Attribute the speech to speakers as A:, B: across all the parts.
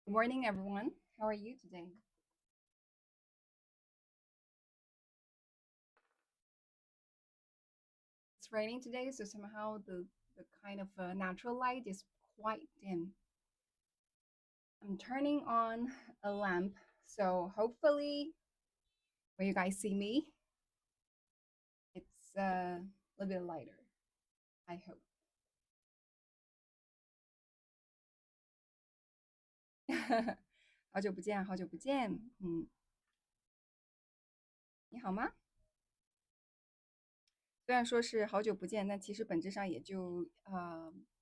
A: Good morning, everyone. How are you today? It's raining today, so somehow the kind of natural light is quite dim. I'm turning on a lamp, so hopefully when you guys see me, it's a little bit lighter. I hope. 好久不见，好久不见。你好吗？虽然说是好久不见，但其实本质上也就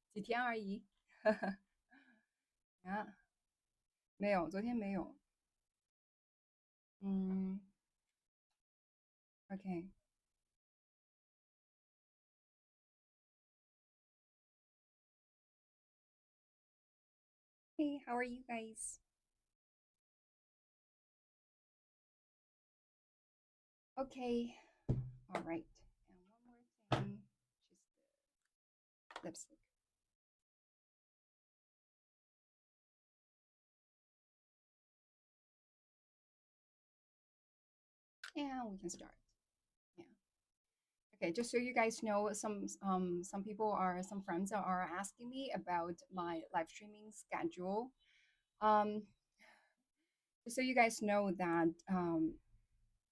A: 几天而已。啊，没有，昨天没有。嗯，OK。Hey, how are you guys? Okay, all right. And one more thing, just the lipstick. And we can start. Yeah. Okay, just so you guys know, some people are some friends are asking me about my live streaming schedule. Um, just so you guys know that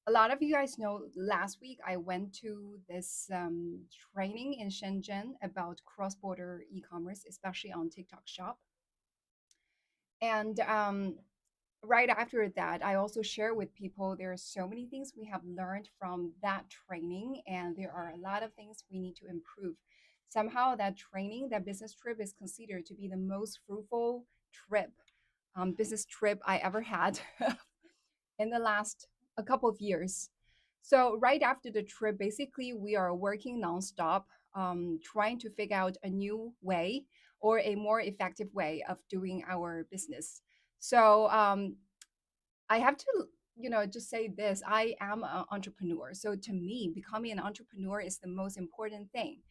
A: a lot of you guys know last week I went to this training in Shenzhen about cross-border e-commerce, especially on TikTok Shop. And right after that, I also share with people there are so many things we have learned from that training, and there are a lot of things we need to improve. Somehow, that training, that business trip, is considered to be the most fruitful trip, business trip I ever had in the last a couple of years. So, right after the trip, basically, we are working nonstop, trying to figure out a new way or a more effective way of doing our business. So, I have to, just say this. I am an entrepreneur. So to me, becoming an entrepreneur is the most important thing.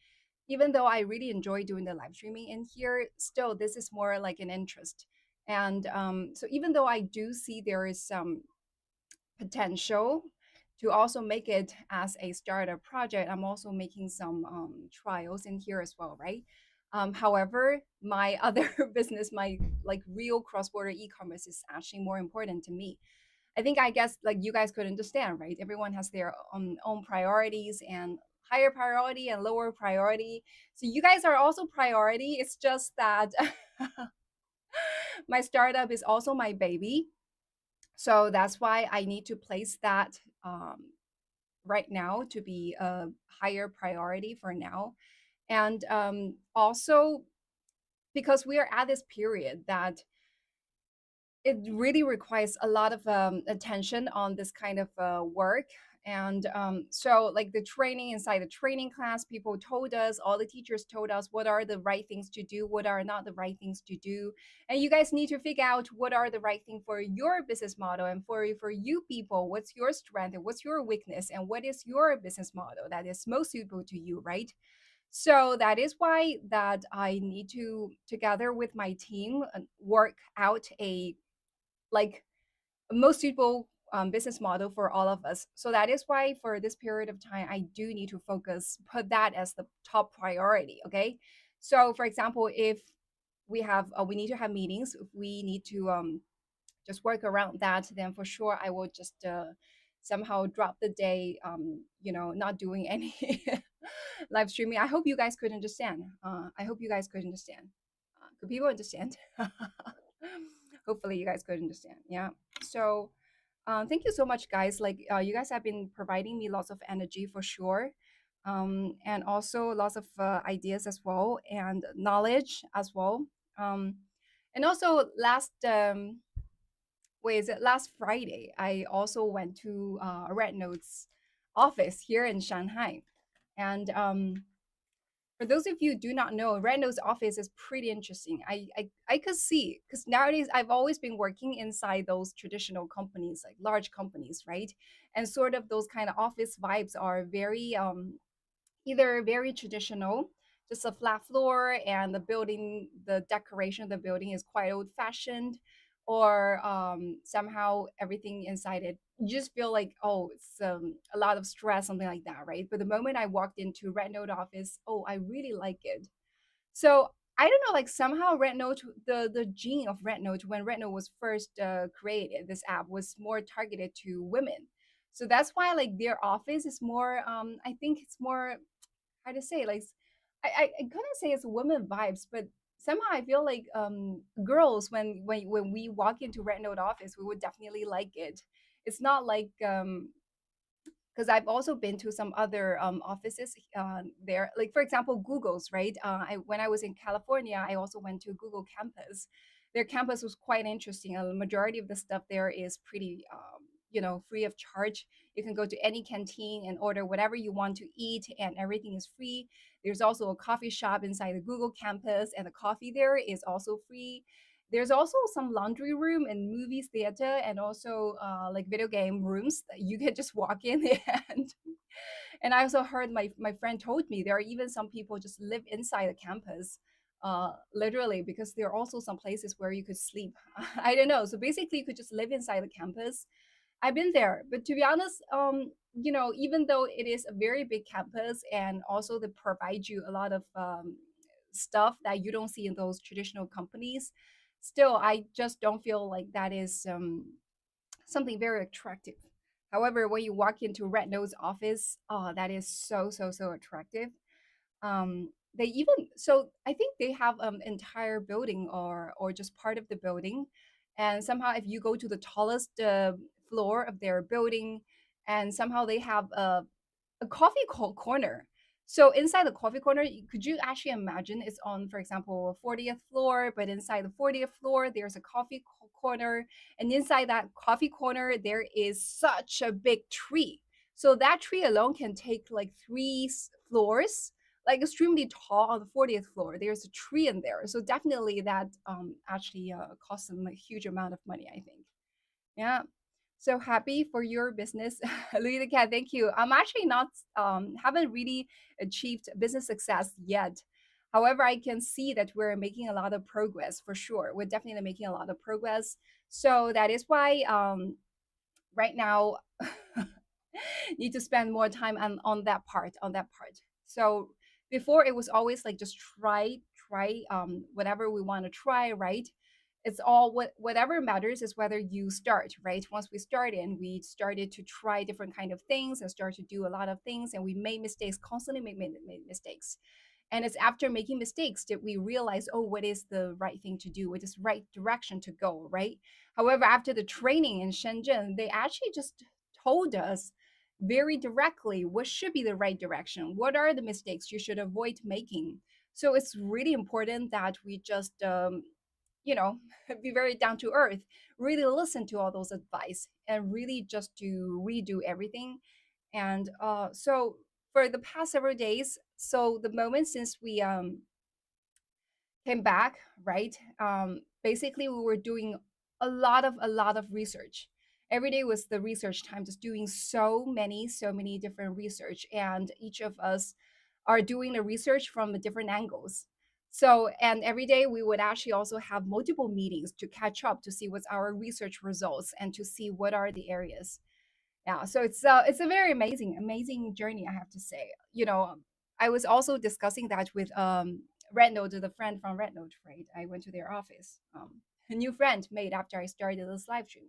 A: Even though I really enjoy doing the live streaming in here, still, this is more like an interest. And so even though I do see there is some potential to also make it as a startup project, I'm also making some trials in here as well, right? However, my other business, my like real cross-border e-commerce is actually more important to me. I guess like you guys could understand, right? Everyone has their own priorities and higher priority and lower priority. So you guys are also priority. It's just that my startup is also my baby. So that's why I need to place that right now to be a higher priority for now. And also because we are at this period that it really requires a lot of attention on this kind of work. And so, like the training inside the training class, people told us, all the teachers told us what are the right things to do, what are not the right things to do. And you guys need to figure out what are the right thing for your business model and for you people, what's your strength and what's your weakness and what is your business model that is most suitable to you, right? So that is why that I need to together with my team work out a like most suitable business model for all of us. So that is why for this period of time, I do need to focus, put that as the top priority. Okay. So for example, if we need to have meetings, if we need to just work around that, then for sure I will just somehow drop the day, not doing any live streaming. I hope you guys could understand. I hope you guys could understand. Could people understand? Hopefully you guys could understand. Yeah. So thank you so much, guys. Like you guys have been providing me lots of energy for sure. And also lots of ideas as well and knowledge as well. And also last Friday, I also went to Red Note's office here in Shanghai. And for those of you who do not know, Red Note's office is pretty interesting. I could see because nowadays I've always been working inside those traditional companies, like large companies, right? And sort of those kind of office vibes are very either very traditional, just a flat floor, and the building, the decoration of the building is quite old fashioned, or somehow everything inside it, you just feel like, oh, it's a lot of stress, something like that, right? But the moment I walked into Red Note office, oh, I really like it. So I don't know, like somehow Red Note, the gene of Red Note, when Red Note was first created, this app was more targeted to women. So that's why like their office is more, I think it's more, how to say, like I couldn't say it's women vibes, but somehow I feel like girls, when we walk into Red Note office, we would definitely like it. It's not like because I've also been to some other offices there. Like for example, Google's, right? When I was in California, I also went to Google campus. Their campus was quite interesting. The majority of the stuff there is pretty, free of charge. You can go to any canteen and order whatever you want to eat, and everything is free. There's also a coffee shop inside the Google campus, and the coffee there is also free. There's also some laundry room and movies theater, and also like video game rooms that you can just walk in and I also heard my friend told me there are even some people just live inside the campus, literally, because there are also some places where you could sleep. I don't know. So basically, you could just live inside the campus. I've been there, but to be honest, even though it is a very big campus and also they provide you a lot of stuff that you don't see in those traditional companies, still, I just don't feel like that is something very attractive. However, when you walk into Red Note's office, oh, that is so so so attractive. They even, so I think they have entire building or just part of the building, and somehow if you go to the tallest floor of their building, and somehow they have a corner. So inside the coffee corner, could you actually imagine it's on, for example, a 40th floor, but inside the 40th floor, there's a corner. And inside that coffee corner, there is such a big tree. So that tree alone can take like three floors, like extremely tall on the 40th floor. There's a tree in there. So definitely that actually costs them a huge amount of money, I think. Yeah. So happy for your business, Louis the Cat. Thank you. I'm actually not haven't really achieved business success yet. However, I can see that we're making a lot of progress for sure. We're definitely making a lot of progress. So that is why right now need to spend more time on that part. So before it was always like just try whatever we want to try, right? It's all whatever matters is whether you start, right? Once we started, we started to try different kind of things and start to do a lot of things, and we made mistakes, constantly made mistakes. And it's after making mistakes that we realize, oh, what is the right thing to do? What is right direction to go, right? However, after the training in Shenzhen, they actually just told us very directly what should be the right direction. What are the mistakes you should avoid making? So it's really important that we just, you know, be very down to earth, really listen to all those advice, and really just to redo everything. And so for the past several days, so the moment since we came back, right? Basically, we were doing a lot of research. Every day was the research time, just doing so many different research, and each of us are doing the research from the different angles. So, and every day we would actually also have multiple meetings to catch up to see what's our research results and to see what are the areas. Yeah, so it's a very amazing journey, I have to say. I was also discussing that with Red Note, the friend from Red Note, right? I went to their office, a new friend made after I started this live stream,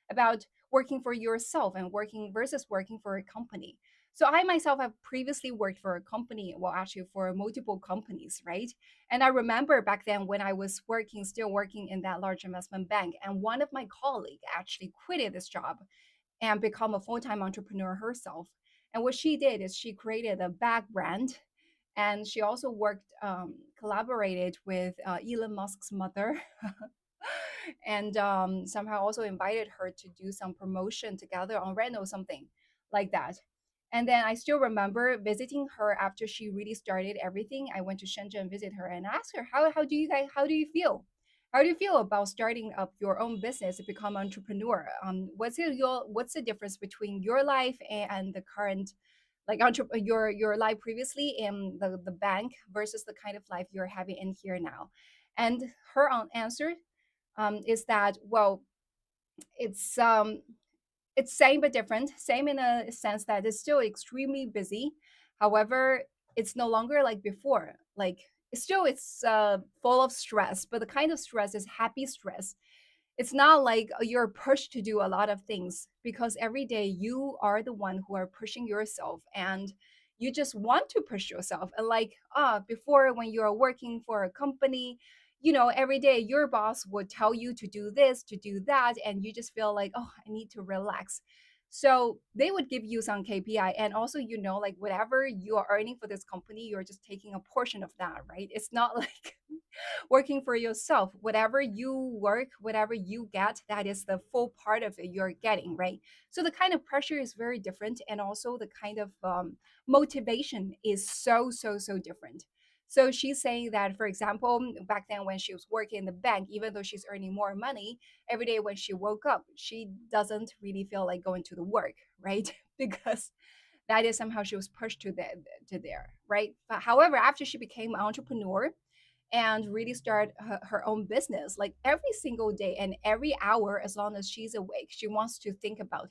A: about working for yourself and working versus working for a company. So I myself have previously worked for a company, well, actually for multiple companies, right? And I remember back then when I was still working in that large investment bank, and one of my colleagues actually quitted this job and become a full-time entrepreneur herself. And what she did is she created a bag brand, and she also collaborated with Elon Musk's mother, and somehow also invited her to do some promotion together on Reno, something like that. And then I still remember visiting her after she really started everything. I went to Shenzhen and visit her and asked her, how do you feel? How do you feel about starting up your own business to become an entrepreneur? What's the difference between your life and the current, like your life previously in the bank versus the kind of life you're having in here now? And her answer, is that, well, it's it's same but different. Same in a sense that it's still extremely busy. However, it's no longer like before. Like still, it's full of stress, but the kind of stress is happy stress. It's not like you're pushed to do a lot of things, because every day you are the one who are pushing yourself, and you just want to push yourself. And like, before, when you're working for a company, every day your boss would tell you to do this, to do that, and you just feel like, oh, I need to relax. So they would give you some KPI, and also, like whatever you are earning for this company, you're just taking a portion of that, right? It's not like working for yourself. Whatever you work, whatever you get, that is the full part of it you're getting, right? So the kind of pressure is very different, and also the kind of motivation is so different. So she's saying that, for example, back then when she was working in the bank, even though she's earning more money, every day when she woke up, she doesn't really feel like going to the work, right? Because that is somehow she was pushed to there, right? But however, after she became an entrepreneur and really start her own business, like every single day and every hour, as long as she's awake, she wants to think about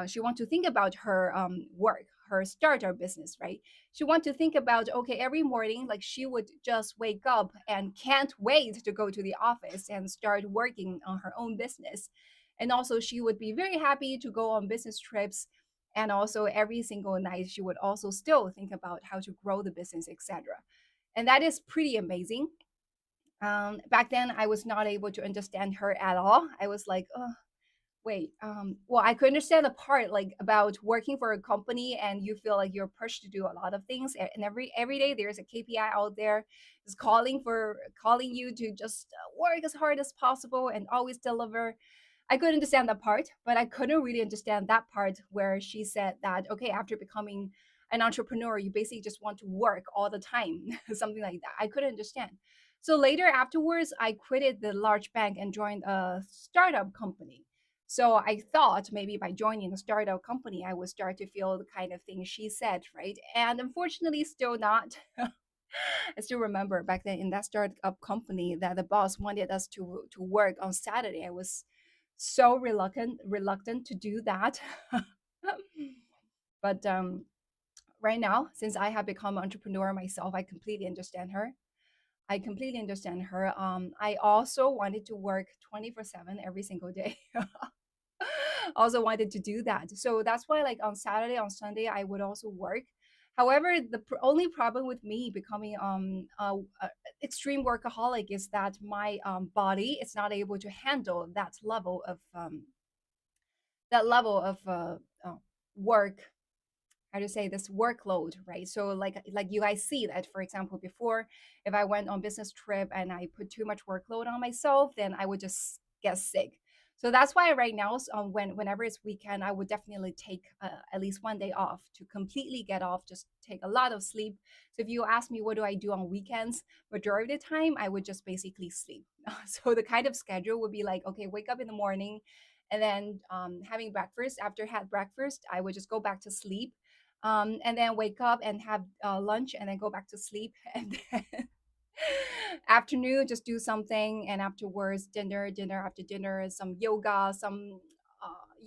A: she wants to think about her work, her startup business, right? She wants to think about, okay, every morning, like she would just wake up and can't wait to go to the office and start working on her own business. And also she would be very happy to go on business trips, and also every single night she would also still think about how to grow the business, etc. And that is pretty amazing. Back then, I was not able to understand her at all. I was like, oh, wait. Well, I could understand the part like about working for a company and you feel like you're pushed to do a lot of things, and every day there's a KPI out there is calling you to just work as hard as possible and always deliver. I could understand that part, but I couldn't really understand that part where she said that, okay, after becoming an entrepreneur, you basically just want to work all the time, something like that. I couldn't understand. So later afterwards, I quitted the large bank and joined a startup company. So I thought maybe by joining a startup company, I would start to feel the kind of thing she said, right? And unfortunately, still not. I still remember back then in that startup company that the boss wanted us to work on Saturday. I was so reluctant to do that. But right now, since I have become an entrepreneur myself, I completely understand her. I completely understand her. I also wanted to work 24/7 every single day. Also wanted to do that. So that's why, like on Saturday, on Sunday, I would also work. However, the only problem with me becoming extreme workaholic is that my body is not able to handle that level of work, how to say this, workload, right? So like you guys see that, for example, before, if I went on business trip and I put too much workload on myself, then I would just get sick. So that's why right now, whenever it's weekend, I would definitely take at least one day off to completely get off, just take a lot of sleep. So if you ask me what do I do on weekends, majority of the time I would just basically sleep. So the kind of schedule would be like, okay, wake up in the morning, and then having breakfast. After had breakfast, I would just go back to sleep, and then wake up and have lunch and then go back to sleep. And then afternoon just do something, and afterwards dinner after dinner, some yoga, some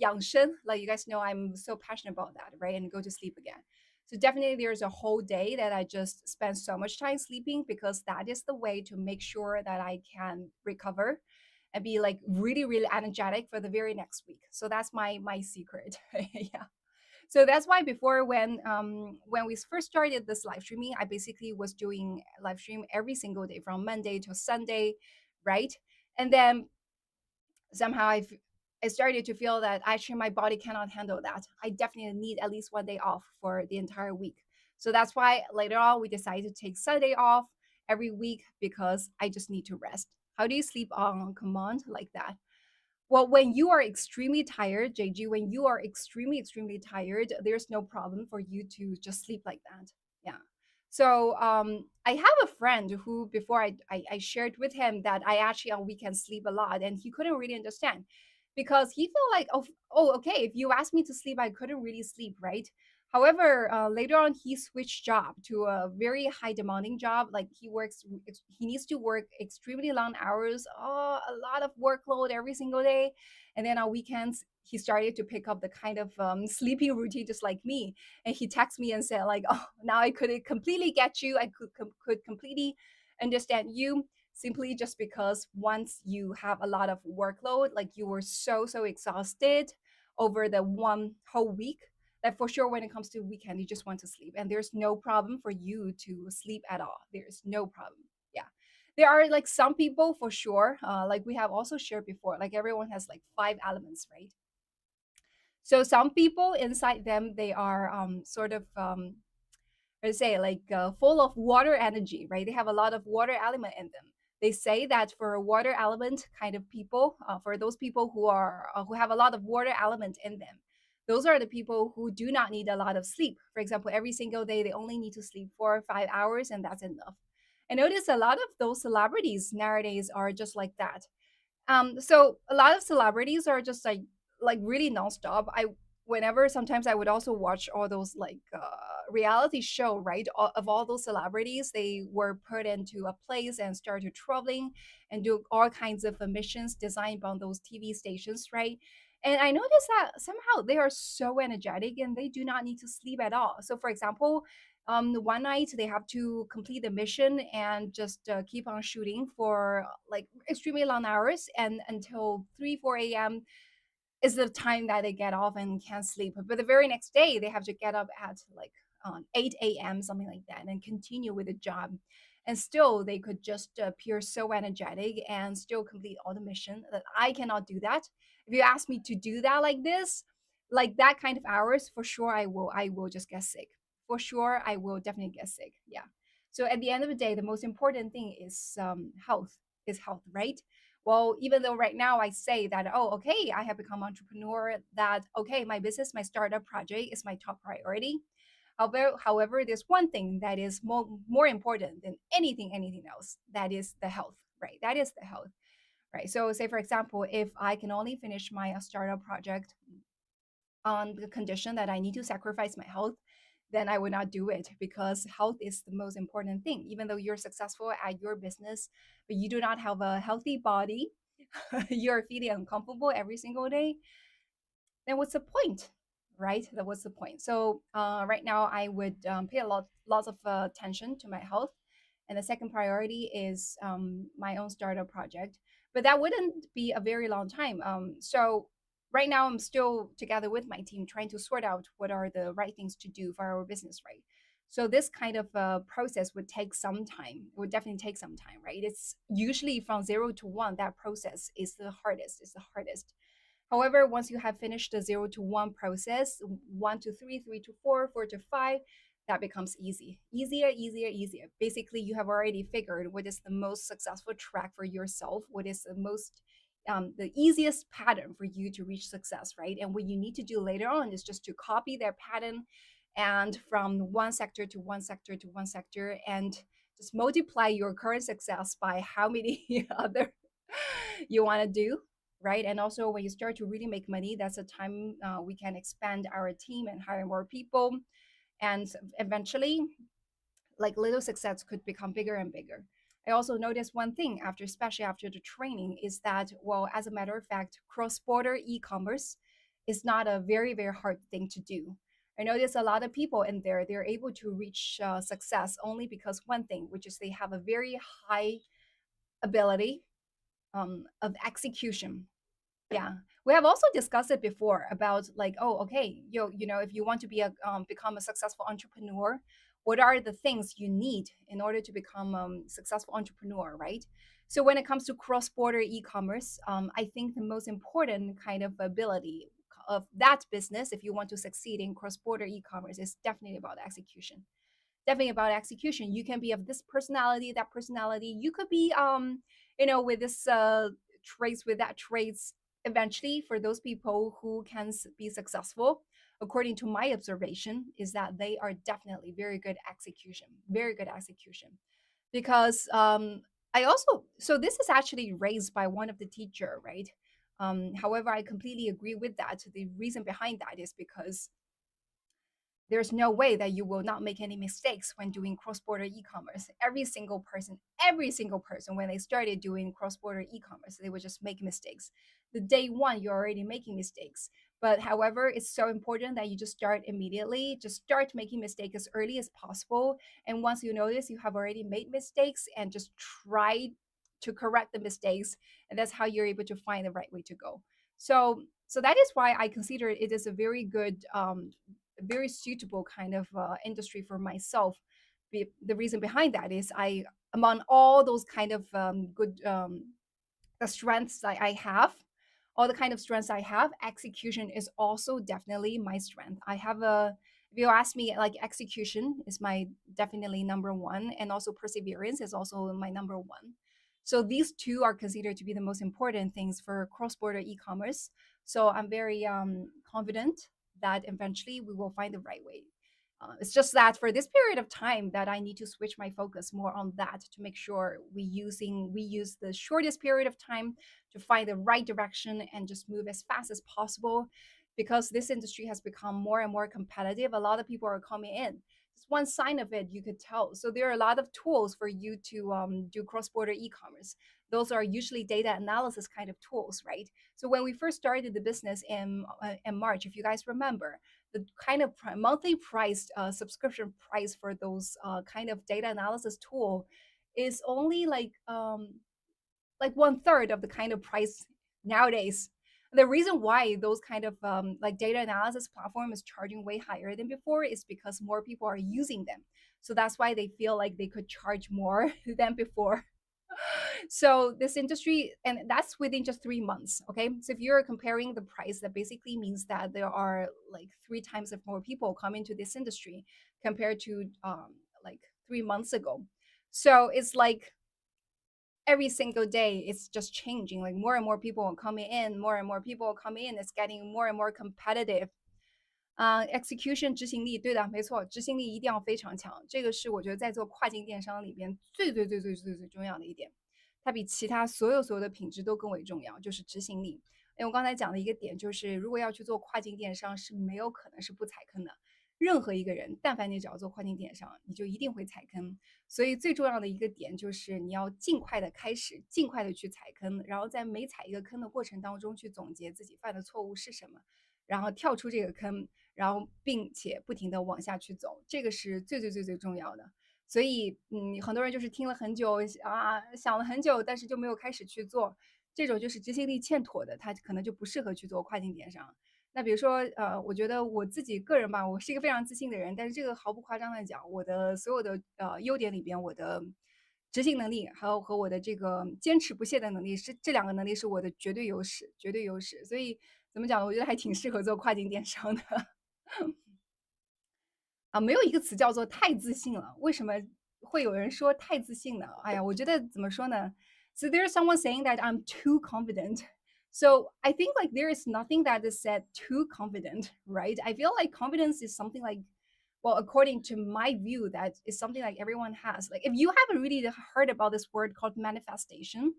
A: yangshen, like you guys know I'm so passionate about that, right? And go to sleep again. So definitely there's a whole day that I just spend so much time sleeping, because that is the way to make sure that I can recover and be like really energetic for the very next week. So that's my secret. Yeah. So that's why before, when we first started this live streaming, I basically was doing live stream every single day from Monday to Sunday, right? And then somehow I started to feel that actually my body cannot handle that. I definitely need at least one day off for the entire week. So that's why later on we decided to take Sunday off every week, because I just need to rest. How do you sleep on command like that? Well, when you are extremely tired, JG, when you are extremely tired, there's no problem for you to just sleep like that. Yeah. So I have a friend who before I shared with him that I actually on weekends sleep a lot, and he couldn't really understand, because he felt like, oh okay, if you asked me to sleep, I couldn't really sleep, right? However, later on, he switched job to a very high demanding job. Like he needs to work extremely long hours, a lot of workload every single day. And then on weekends, he started to pick up the kind of sleeping routine, just like me. And he texted me and said, like, "Oh, now I could completely get you. I could completely understand you." Simply just because once you have a lot of workload, like you were so exhausted over the one whole week, that for sure when it comes to weekend you just want to sleep, and there's no problem for you to sleep at all. There's no problem. Yeah, there are like some people for sure, like we have also shared before, like everyone has like five elements, right? So some people inside them, they are sort of let's say like full of water energy, right? They have a lot of water element in them. They say that for water element kind of people, for those people who have a lot of water element in them, those are the people who do not need a lot of sleep. For example, every single day they only need to sleep 4 or 5 hours, and that's enough. I notice a lot of those celebrities nowadays are just like that. So a lot of celebrities are just like really nonstop. I whenever sometimes I would also watch all those like reality show, right? Of all those celebrities, they were put into a place and started traveling and do all kinds of missions designed by those TV stations, right? And I noticed that somehow they are so energetic and they do not need to sleep at all. So, for example, one night they have to complete the mission and just keep on shooting for like extremely long hours, and until 3 4 a.m is the time that they get off and can't sleep. But the very next day, they have to get up at like 8 a.m., something like that, and continue with the job. And still, they could just appear so energetic and still complete all the mission. That I cannot do that. If you ask me to do that like this, like that kind of hours, for sure, I will. I will just get sick. For sure, I will definitely get sick. Yeah. So at the end of the day, the most important thing is health. Is health, right? Well, even though right now I say that, oh, okay, I have become entrepreneur, that okay, my business, my startup project is my top priority. However, there's one thing that is more important than anything else. That is the health, right? That is the health, right? So, say for example, if I can only finish my startup project on the condition that I need to sacrifice my health, then I would not do it, because health is the most important thing. Even though you're successful at your business, but you do not have a healthy body, you're feeling uncomfortable every single day, then what's the point, right? That what's the point? So right now, I would pay lots of attention to my health, and the second priority is my own startup project. But that wouldn't be a very long time. So right now, I'm still together with my team trying to sort out what are the right things to do for our business, right? So this kind of process would take some time. It would definitely take some time, right? It's usually from 0 to 1. That process is the hardest. It's the hardest. However, once you have finished the 0 to 1 process, 1 to 3, 3 to 4, 4 to 5, that becomes easier. Basically, you have already figured what is the most successful track for yourself, what is the easiest pattern for you to reach success, right? And what you need to do later on is just to copy their pattern, and from one sector to one sector to one sector, and just multiply your current success by how many other you want to do, right? And also, when you start to really make money, that's a time we can expand our team and hire more people. And eventually, like little success could become bigger and bigger. I also noticed one thing after, especially after the training, is that, well, as a matter of fact, cross-border e-commerce is not a very hard thing to do. I notice a lot of people in there, they're able to reach success only because one thing, which is they have a very high ability of execution. Yeah, we have also discussed it before about like, oh, okay, if you want to be a become a successful entrepreneur, what are the things you need in order to become a successful entrepreneur, right? So when it comes to cross-border e-commerce, I think the most important kind of ability of that business, if you want to succeed in cross-border e-commerce, is definitely about execution. Definitely about execution. You can be of this personality, that personality. You could be with this traits, with that traits. Eventually, for those people who can be successful, according to my observation, is that they are definitely very good execution, very good execution. Because I also, so this is actually raised by one of the teacher, right? However, I completely agree with that. The reason behind that is because there's no way that you will not make any mistakes when doing cross-border e-commerce. Every single person, when they started doing cross-border e-commerce, they would just make mistakes. The day one, you're already making mistakes. But however, it's so important that you just start immediately. Just start making mistakes as early as possible. And once you notice you have already made mistakes, and just try to correct the mistakes. And that's how you're able to find the right way to go. So that is why I consider it is a very good very suitable kind of industry for myself. The reason behind that is I, among all those kind of good the strengths I have, all the kind of strengths I have, execution is also definitely my strength. I have a, if you ask me, like execution is my definitely number one, and also perseverance is also my number one. So these two are considered to be the most important things for cross-border e-commerce. So I'm very confident that eventually we will find the right way. It's just that for this period of time that I need to switch my focus more on that to make sure we use the shortest period of time to find the right direction and just move as fast as possible, because this industry has become more and more competitive. A lot of people are coming in. Just one sign of it, you could tell. So there are a lot of tools for you to do cross-border e-commerce. Those are usually data analysis kind of tools, right? So when we first started the business in March, if you guys remember, the kind of monthly price subscription price for those kind of data analysis tool is only like one third of the kind of price nowadays. The reason why those kind of like data analysis platform is charging way higher than before is because more people are using them. So that's why they feel like they could charge more than before. So this industry, and that's within just 3 months. Okay, so if you're comparing the price, that basically means that there are like three times of more people coming to this industry compared to like 3 months ago. So it's like every single day it's just changing, like more and more people are coming in, more and more people are coming in, it's getting more and more competitive. execution 执行力，对的，没错，执行力一定要非常强，这个是我觉得在做跨境电商里边最重要的一点，它比其他所有的品质都更为重要，就是执行力。因为我刚才讲的一个点就是，如果要去做跨境电商，是没有可能是不踩坑的。任何一个人，但凡你只要做跨境电商，你就一定会踩坑。所以最重要的一个点就是你要尽快的开始，尽快的去踩坑，然后在每踩一个坑的过程当中去总结自己犯的错误是什么，然后跳出这个坑，然后并且不停的往下去走，这个是最重要的。所以，很多人就是听了很久啊，想了很久，但是就没有开始去做，这种就是执行力欠妥的，他可能就不适合去做跨境电商。那比如说，我觉得我自己个人吧，我是一个非常自信的人，但是这个毫不夸张的讲，我的所有的优点里边，我的执行能力，还有和我的这个坚持不懈的能力，是这两个能力是我的绝对优势，绝对优势。所以怎么讲呢？我觉得还挺适合做跨境电商的。啊，没有一个词叫做太自信了。为什么会有人说太自信呢？哎呀，我觉得怎么说呢？So there's someone saying that I'm too confident. So I think like there is nothing that is said too confident, right? I feel like confidence is something like, well, according to my view, that is something like everyone has. Like if you haven't really heard about this word called manifestation,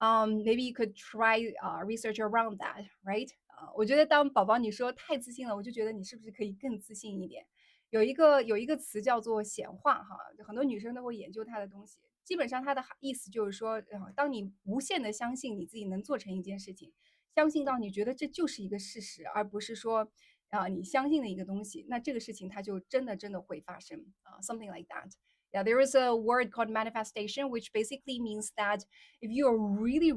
A: maybe you could try research around that, right? 我觉得当宝宝你说太自信了，我就觉得你是不是可以更自信一点？有一个词叫做显化哈，很多女生都会研究它的东西。基本上它的意思就是说，当你无限的相信你自己能做成一件事情，相信到你觉得这就是一个事实，而不是说你相信的一个东西，那这个事情它就真的会发生something like that. Yeah, there is a word called manifestation, which basically means that if you are really,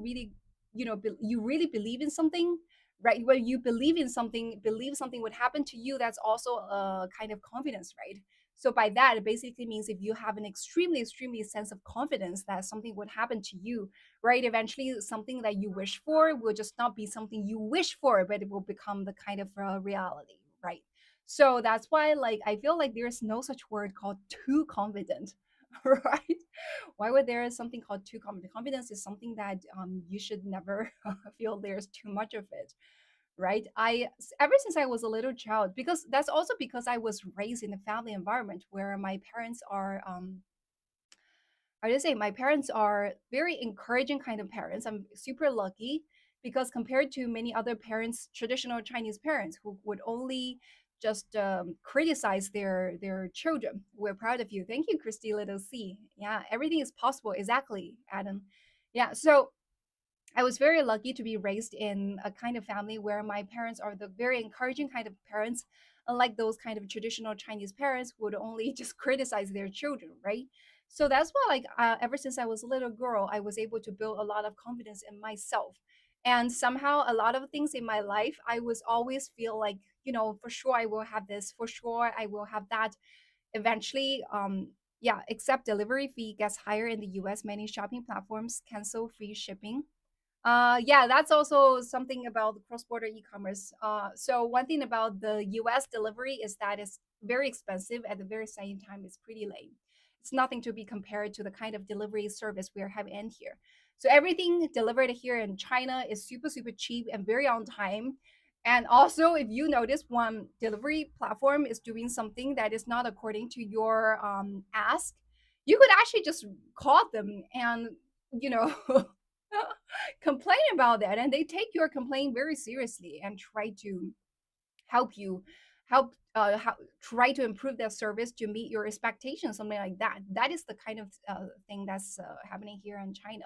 A: you really believe in something, right? When you believe something would happen to you, that's also a kind of confidence, right? So by that, it basically means if you have an extremely sense of confidence that something would happen to you, right? Eventually, something that you wish for will just not be something you wish for, but it will become the kind of reality, right? So that's why, like, I feel like there's no such word called too confident, right? Why would there is something called too confident? Confidence is something that you should never feel there's too much of it, right? I ever since I was a little child, because that's also because I was raised in a family environment where my parents are I just say my parents are very encouraging kind of parents. I'm super lucky because compared to many other parents, traditional Chinese parents who would only just criticize their children. We're proud of you. Thank you, Christy Little C. Yeah, everything is possible. Exactly, Adam. Yeah, so I was very lucky to be raised in a kind of family where my parents are the very encouraging kind of parents, unlike those kind of traditional Chinese parents who would only just criticize their children, right? So that's why, like, ever since I was a little girl, I was able to build a lot of confidence in myself. And somehow, a lot of things in my life, I was always feel like, for sure I will have this, for sure I will have that. Eventually, yeah, except delivery fee gets higher in the US, many shopping platforms cancel free shipping. Yeah, that's also something about the cross-border e-commerce. So one thing about the US delivery is that it's very expensive. At the very same time, it's pretty late. It's nothing to be compared to the kind of delivery service we are having in here. So everything delivered here in China is super, super cheap and very on time. And also, if you notice one delivery platform is doing something that is not according to your ask, you could actually just call them and, you know, complain about that, and they take your complaint very seriously and try to help you try to improve their service to meet your expectations, something like that. That is the kind of thing that's happening here in China.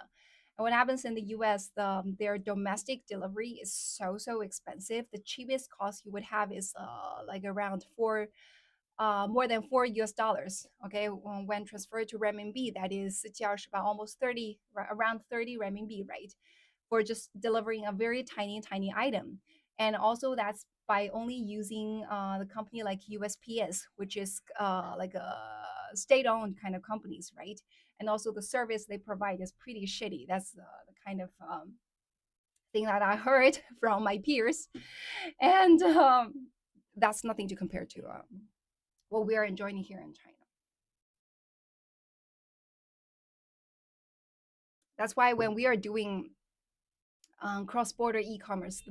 A: And what happens in the US, their domestic delivery is so expensive. The cheapest cost you would have is like around four more than $4 US. Okay, when transferred to renminbi, that is about almost 30, around 30 renminbi, right? For just delivering a very tiny item. And also that's by only using the company like USPS, which is like a state-owned kind of companies, right? And also the service they provide is pretty shitty. That's the kind of thing that I heard from my peers, and that's nothing to compare to what we are enjoying here in China. That's why when we are doing cross-border e-commerce,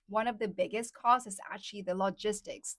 A: one of the biggest costs is actually the logistics.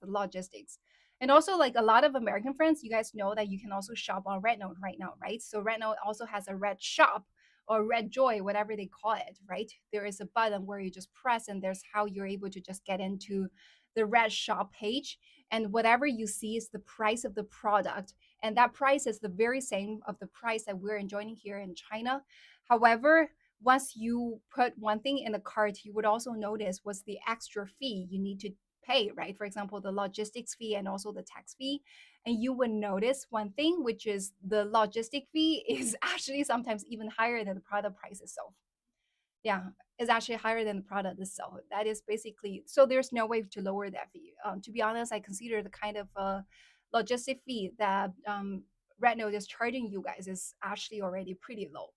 A: And also, like, a lot of American friends, you guys know that you can also shop on Rednote right now, right? So Rednote also has a Red Shop or Red Joy, whatever they call it, right? There is a button where you just press, and there's how you're able to just get into the Red Shop page, and whatever you see is the price of the product, and that price is the very same of the price that we're enjoying here in China. However, once you put one thing in the cart, you would also notice what's the extra fee you need to pay, right? For example, the logistics fee and also the tax fee. And you would notice one thing, which is the logistic fee is actually sometimes even higher than the product price itself. Yeah, is actually higher than the product itself. That is basically, so there's no way to lower that fee. To be honest, I consider the kind of logistic fee that Rednote is charging you guys is actually already pretty low.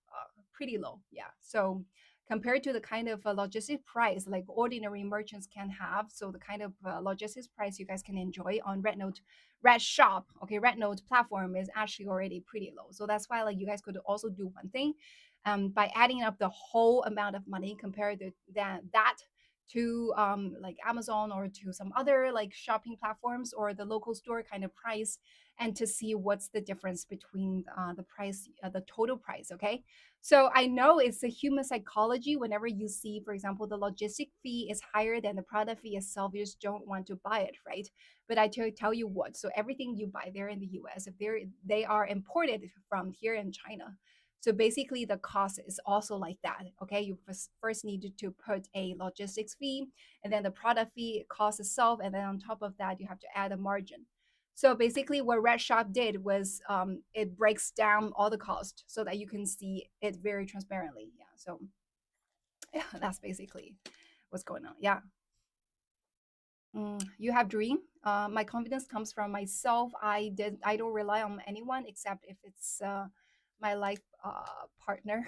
A: Pretty low, yeah. So compared to the kind of logistic price like ordinary merchants can have, so the kind of logistics price you guys can enjoy on Rednote, Red Shop, okay, Rednote platform is actually already pretty low. So that's why, like, you guys could also do one thing, by adding up the whole amount of money compared to that to like Amazon or to some other like shopping platforms or the local store kind of price, and to see what's the difference between the price, the total price. Okay, so I know it's a human psychology. Whenever you see, for example, the logistic fee is higher than the product fee itself, you just don't want to buy it, right? But I tell you what, so everything you buy there in the US, if they are imported from here in China, so basically, the cost is also like that. Okay, you first need to put a logistics fee, and then the product fee cost itself, and then on top of that, you have to add a margin. So basically, what Red Shop did was it breaks down all the cost so that you can see it very transparently. Yeah, so yeah, that's basically what's going on. Yeah. You have dream. My confidence comes from myself. I don't rely on anyone except if it's my life partner.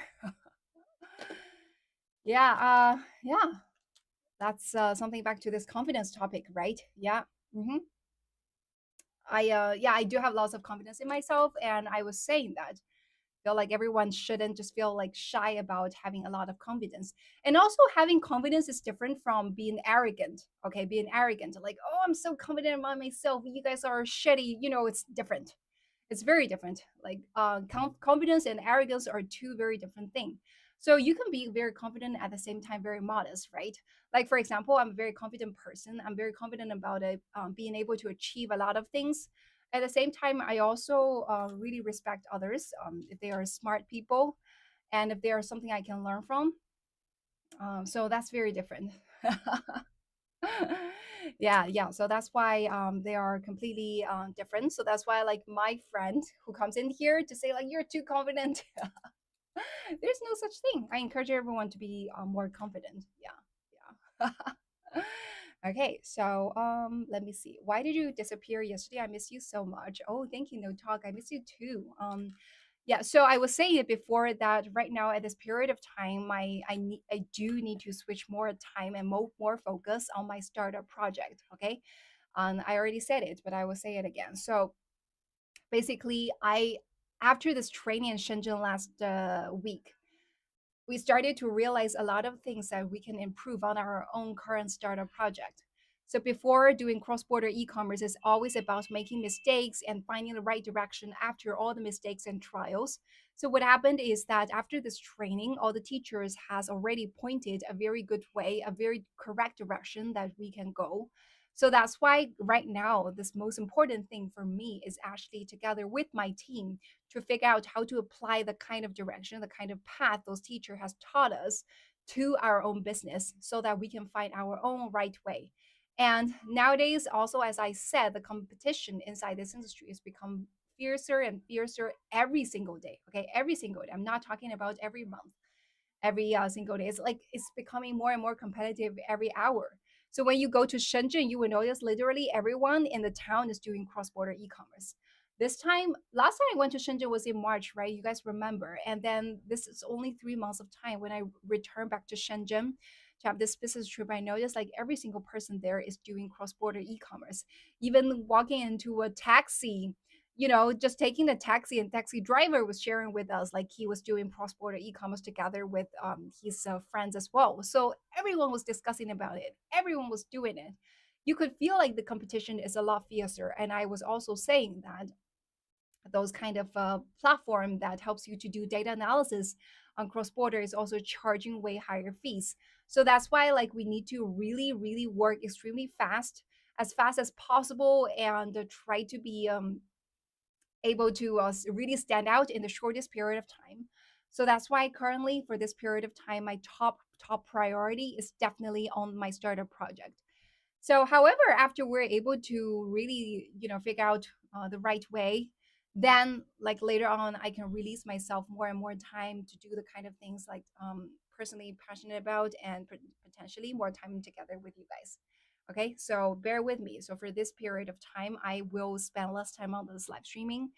A: Yeah. That's something back to this confidence topic, right? Yeah. hmm I do have lots of confidence in myself, and I was saying that feel like everyone shouldn't just feel like shy about having a lot of confidence. And also, having confidence is different from being arrogant. Okay, being arrogant, like, oh, I'm so confident about myself, you guys are shitty, it's different. It's very different. Like confidence and arrogance are two very different things. So you can be very confident at the same time very modest, right? Like for example, I'm a very confident person. I'm very confident about it, being able to achieve a lot of things. At the same time, I also really respect others, if they are smart people and if they are something I can learn from. So that's very different. Yeah, yeah. So that's why they are completely different. So that's why like my friend who comes in here to say like you're too confident. There's no such thing. I encourage everyone to be more confident. Yeah, yeah. Okay, so let me see. Why did you disappear yesterday? I miss you so much. Oh, thank you, no talk. I miss you too. Yeah. So I was saying it before that right now at this period of time, I do need to switch more time and more focus on my startup project. Okay, I already said it, but I will say it again. So basically, I after this training in Shenzhen last week, we started to realize a lot of things that we can improve on our own current startup project. So before doing cross-border e-commerce is always about making mistakes and finding the right direction after all the mistakes and trials. So what happened is that after this training, all the teachers has already pointed a very good way, a very correct direction that we can go. So that's why right now, this most important thing for me is actually together with my team to figure out how to apply the kind of direction, the kind of path those teacher has taught us to our own business so that we can find our own right way. And nowadays, also, as I said, the competition inside this industry has become fiercer and fiercer every single day. Okay, every single day. I'm not talking about every month, every single day. It's like it's becoming more and more competitive every hour. So when you go to Shenzhen, you will notice literally everyone in the town is doing cross-border e-commerce. This time, last time I went to Shenzhen was in March, right? You guys remember. And then this is only 3 months of time when I returned back to Shenzhen to have this business trip. I noticed like every single person there is doing cross-border e-commerce. Even walking into a taxi, just taking the taxi, and taxi driver was sharing with us like he was doing cross-border e-commerce together with his friends as well. So everyone was discussing about it. Everyone was doing it. You could feel like the competition is a lot fiercer. And I was also saying that those kind of platform that helps you to do data analysis on cross border is also charging way higher fees. So that's why like we need to really really work extremely fast as possible, and try to be able to really stand out in the shortest period of time. So that's why currently for this period of time, my top priority is definitely on my startup project. So, however, after we're able to really, figure out the right way, then like later on, I can release myself more and more time to do the kind of things like personally passionate about, and potentially more time together with you guys. Okay, so bear with me. So for this period of time, I will spend less time on this live streaming.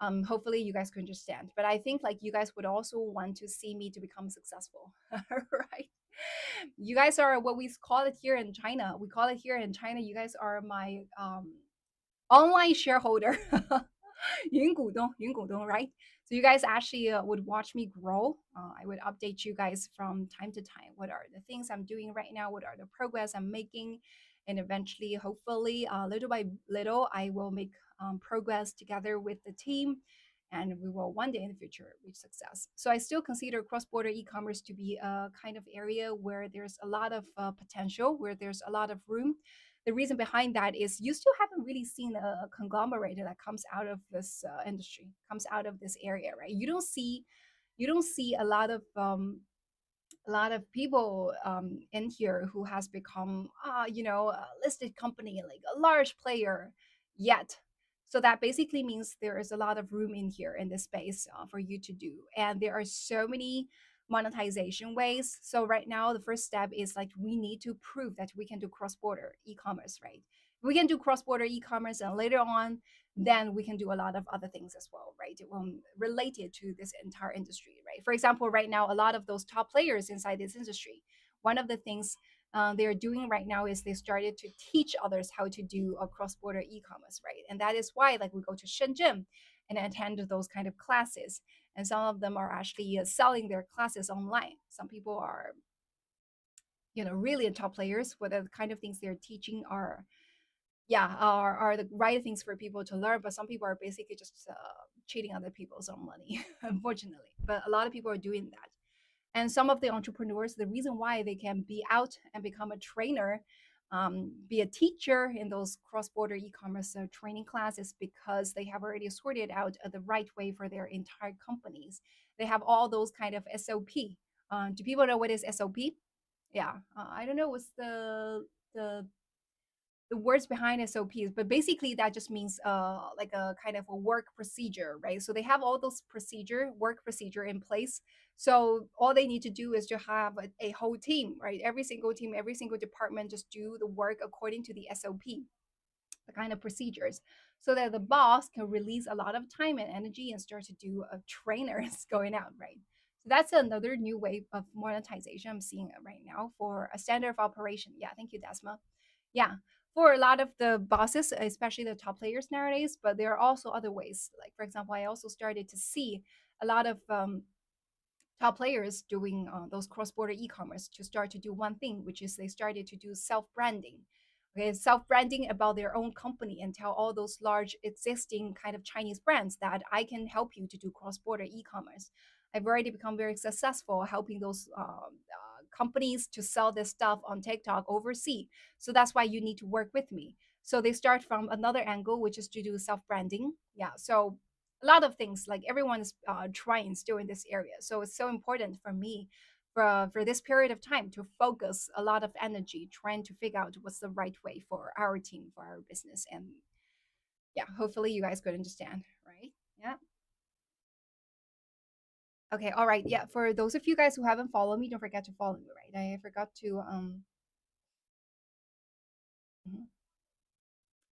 A: Hopefully you guys can understand. But I think like you guys would also want to see me to become successful, right? You guys are what we call it here in China. We call it here in China. You guys are my online shareholder, 云股东, right? So you guys actually would watch me grow. I would update you guys from time to time. What are the things I'm doing right now? What are the progress I'm making? And eventually, hopefully, little by little, I will make progress together with the team, and we will one day in the future reach success. So I still consider cross-border e-commerce to be a kind of area where there's a lot of potential, where there's a lot of room. The reason behind that is you still haven't really seen a conglomerate that comes out of this industry, comes out of this area, right? You don't see a lot of people in here who has become a listed company, like a large player yet. So that basically means there is a lot of room in here in this space for you to do, and there are so many monetization ways. So right now the first step is like we need to prove that we can do cross-border e-commerce, right? We can do cross-border e-commerce, and later on then we can do a lot of other things as well, right? Related to this entire industry, right? For example, right now, a lot of those top players inside this industry, one of the things they're doing right now is they started to teach others how to do a cross-border e-commerce, right? And that is why, like, we go to Shenzhen and attend those kind of classes, and some of them are actually selling their classes online. Some people are, really top players. What the kind of things they're teaching are are the right things for people to learn, but some people are basically just cheating other people's own money, unfortunately. But a lot of people are doing that, And some of the entrepreneurs, the reason why they can be out and become a trainer, be a teacher in those cross-border e-commerce training classes, because they have already sorted out the right way for their entire companies. They have all those kind of SOP. Do people know what is SOP? Yeah, I don't know what's the the words behind SOPs, but basically that just means like a kind of a work procedure, right? So they have all those work procedure in place. So all they need to do is to have a whole team, right? Every single team, every single department just do the work according to the SOP, the kind of procedures, so that the boss can release a lot of time and energy and start to do trainers going out, right? So that's another new way of monetization I'm seeing right now for a standard of operation. Yeah, thank you, Desma. Yeah, for a lot of the bosses, especially the top players nowadays, but there are also other ways. Like, for example, I also started to see a lot of top players doing those cross-border e-commerce to start to do one thing, which is they started to do self-branding. Okay, self-branding about their own company and tell all those large existing kind of Chinese brands that I can help you to do cross-border e-commerce. I've already become very successful helping those companies to sell this stuff on TikTok overseas. So that's why you need to work with me. So they start from another angle, which is to do self-branding. Yeah, so a lot of things, like everyone is trying still in this area, so it's so important for me for this period of time to focus a lot of energy trying to figure out what's the right way for our team, for our business. And yeah, hopefully you guys could understand, right? Yeah. Okay, all right. Yeah, for those of you guys who haven't followed me, don't forget to follow me, right? I forgot to mhm.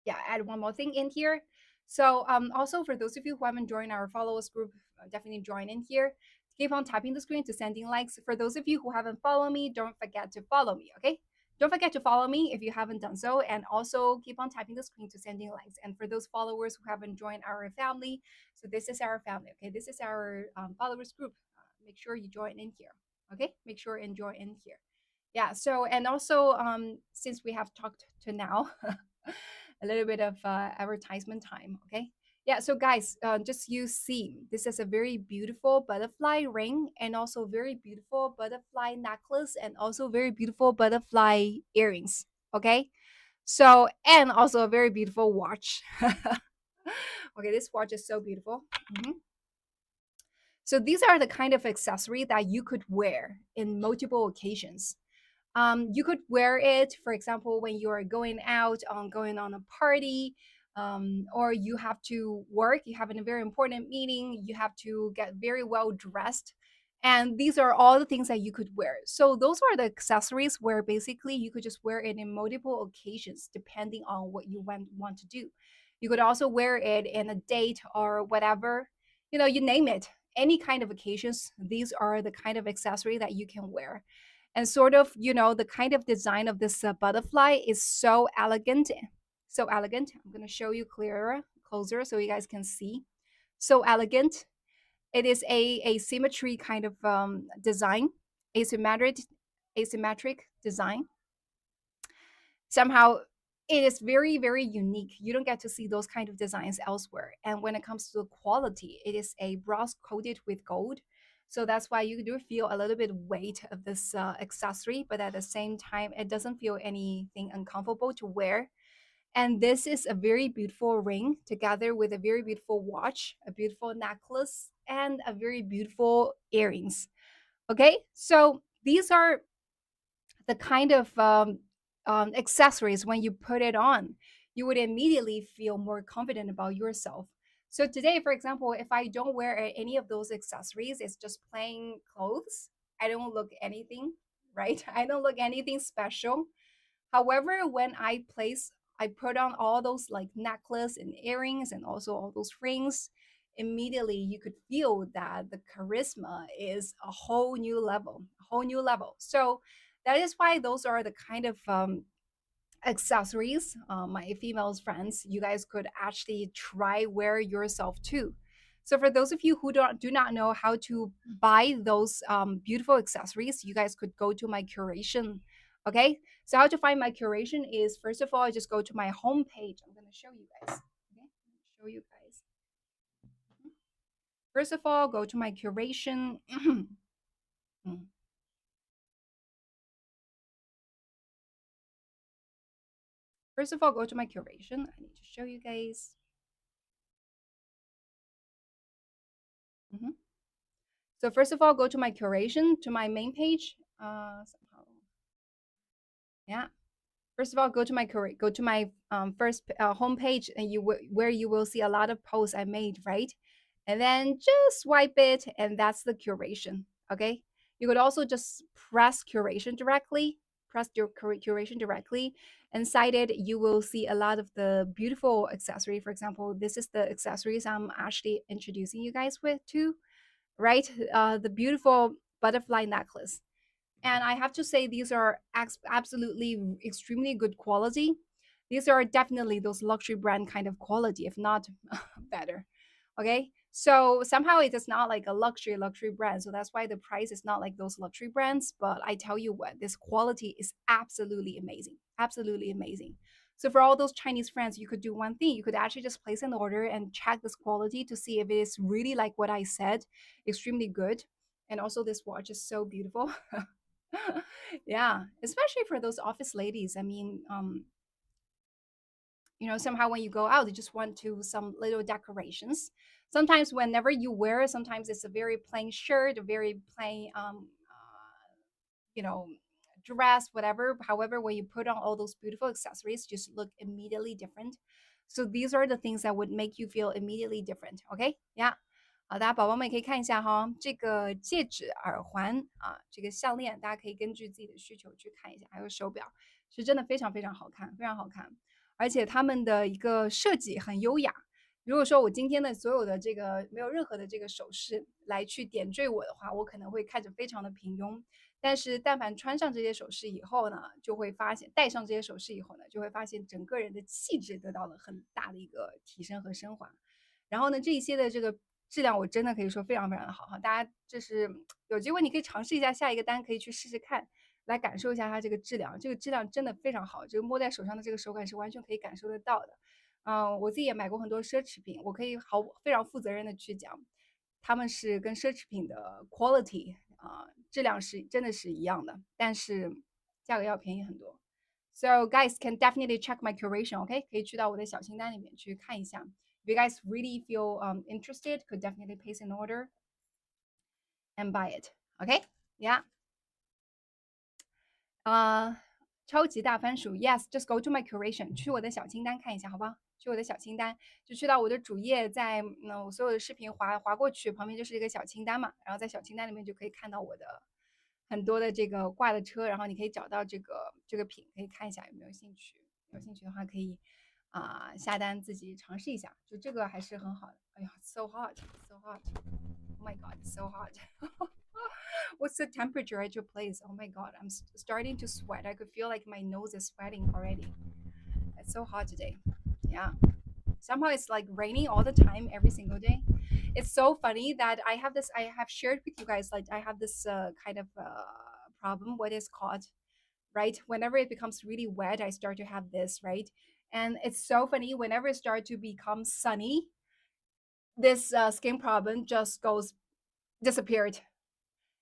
A: Yeah, add one more thing in here. So also for those of you who haven't joined our followers group, definitely join in here. Keep on tapping the screen to sending likes. For those of you who haven't followed me, don't forget to follow me, okay? Don't forget to follow me if you haven't done so, and also keep on tapping the screen to sending likes. And for those followers who haven't joined our family, so this is our family, okay? This is our followers group. Make sure you join in here, okay? Make sure and join in here. Yeah. So and also since we have talked to now, a little bit of advertisement time. Okay. Yeah. So guys, just you see, this is a very beautiful butterfly ring, and also very beautiful butterfly necklace, and also very beautiful butterfly earrings. Okay. So and also a very beautiful watch. Okay, this watch is so beautiful. Mhm. So these are the kind of accessory that you could wear in multiple occasions. You could wear it, for example, when you are going out, going on a party, or you have to work, you have a very important meeting, you have to get very well dressed. And these are all the things that you could wear. So those are the accessories where basically you could just wear it in multiple occasions depending on what you want to do. You could also wear it in a date or whatever, you name it. Any kind of occasions, these are the kind of accessory that you can wear. And sort of, the kind of design of this butterfly is so elegant. So elegant. I'm going to show you closer so you guys can see. So elegant. It is a asymmetry kind of design, asymmetric design. Somehow it is very, very unique. You don't get to see those kind of designs elsewhere. And when it comes to the quality, it is a bronze coated with gold. So that's why you do feel a little bit weight of this accessory, but at the same time, it doesn't feel anything uncomfortable to wear. And this is a very beautiful ring together with a very beautiful watch, a beautiful necklace, and a very beautiful earrings. Okay, so these are the kind of accessories when you put it on, you would immediately feel more confident about yourself. So today, for example, if I don't wear any of those accessories, it's just plain clothes. I don't look anything, right? I don't look anything special. However, when I put on all those like necklace and earrings and also all those rings, immediately you could feel that the charisma is a whole new level, a whole new level. So that is why those are the kind of accessories, my female friends, you guys could actually try wear yourself too. So for those of you who do not know how to buy those beautiful accessories, you guys could go to my curation. Okay, so how to find my curation is, first of all, just go to my homepage. I'm going to show you guys. Okay, show you guys. First of all, go to my curation. Mm. First of all, go to my curation. I need to show you guys. Mhm. So first of all, go to my curation to my main page. Somehow, yeah. First of all, go to my first homepage, and where you will see a lot of posts I made, right? And then just swipe it, and that's the curation. Okay. You could also just press curation directly. Press your curation directly. Inside it, you will see a lot of the beautiful accessory. For example, this is the accessories I'm actually introducing you guys with too, right? The beautiful butterfly necklace, and I have to say these are absolutely extremely good quality. These are definitely those luxury brand kind of quality, if not better. Okay. So somehow it is not like a luxury brand. So that's why the price is not like those luxury brands. But I tell you what, this quality is absolutely amazing. Absolutely amazing. So for all those Chinese friends, you could do one thing. You could actually just place an order and check this quality to see if it is really like what I said, extremely good. And also this watch is so beautiful. Yeah, especially for those office ladies. I mean, somehow when you go out, you just want to some little decorations. Sometimes whenever you wear, sometimes it's a very plain shirt, a very plain, you know, dress, whatever. However, when you put on all those beautiful accessories, just look immediately different. So these are the things that would make you feel immediately different. Okay, yeah. 好的，宝宝们也可以看一下哈，这个戒指、耳环啊，这个项链，大家可以根据自己的需求去看一下，还有手表，是真的非常非常好看，非常好看，而且他们的一个设计很优雅。如果说我今天的所有的这个没有任何的这个首饰来去点缀我的话，我可能会看着非常的平庸。但是但凡穿上这些首饰以后呢，就会发现戴上这些首饰以后呢，就会发现整个人的气质得到了很大的一个提升和升华。然后呢，这一些的这个质量我真的可以说非常非常的好哈，大家就是有机会你可以尝试一下，下一个单可以去试试看，来感受一下它这个质量，这个质量真的非常好，这个摸在手上的这个手感是完全可以感受得到的。我自己也买过很多奢侈品，我可以非常负责任的去讲，他们是跟奢侈品的 quality 质量是真的是一样的，但是价格要便宜很多。So guys can definitely check my curation, OK？可以去到我的小清单里面去看一下。If you guys really feel interested, could definitely place an order and buy it. OK? Yeah. 超级大番薯 Yes, just go to my curation，去我的小清单看一下，好不好？去我的小清单，就去到我的主页，在我所有的视频划过去，旁边就是一个小清单嘛，然后在小清单里面就可以看到我的很多的这个挂的车，然后你可以找到这个品，可以看一下有没有兴趣。有兴趣的话可以下单自己尝试一下，就这个还是很好的。哎呀，so hot, so hot. Oh my god, so hot. What's the temperature at your place? Oh my god, I'm starting to sweat. I could feel like my nose is sweating already. It's so hot today. Yeah. Somehow it's like raining all the time, every single day. It's so funny that I have shared with you guys, like I have this kind of problem, what is called, right? Whenever it becomes really wet, I start to have this, right? And it's so funny, whenever it starts to become sunny, this skin problem just goes disappeared.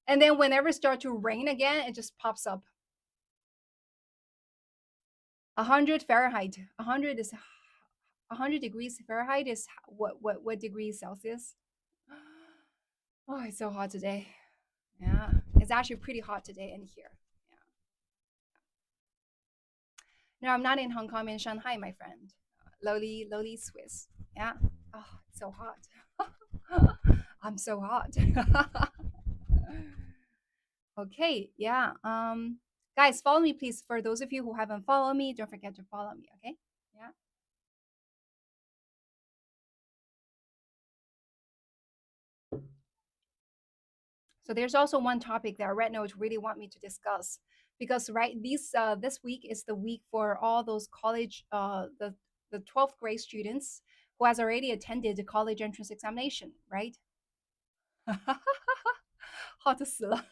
A: And then whenever it starts to rain again, it just pops up. 100 Fahrenheit. 100 is 100 degrees Fahrenheit is what degrees Celsius? Oh, it's so hot today. Yeah, it's actually pretty hot today in here. Yeah. No, I'm not in Hong Kong. I'm in Shanghai, my friend. Lowly Swiss. Yeah. Oh, it's so hot. I'm so hot. Okay, yeah. Guys, follow me, please. For those of you who haven't followed me, don't forget to follow me. Okay. Yeah. So there's also one topic that Red Note really want me to discuss because this week is the week for all those college the 12th grade students who has already attended the college entrance examination, right? 好的死了。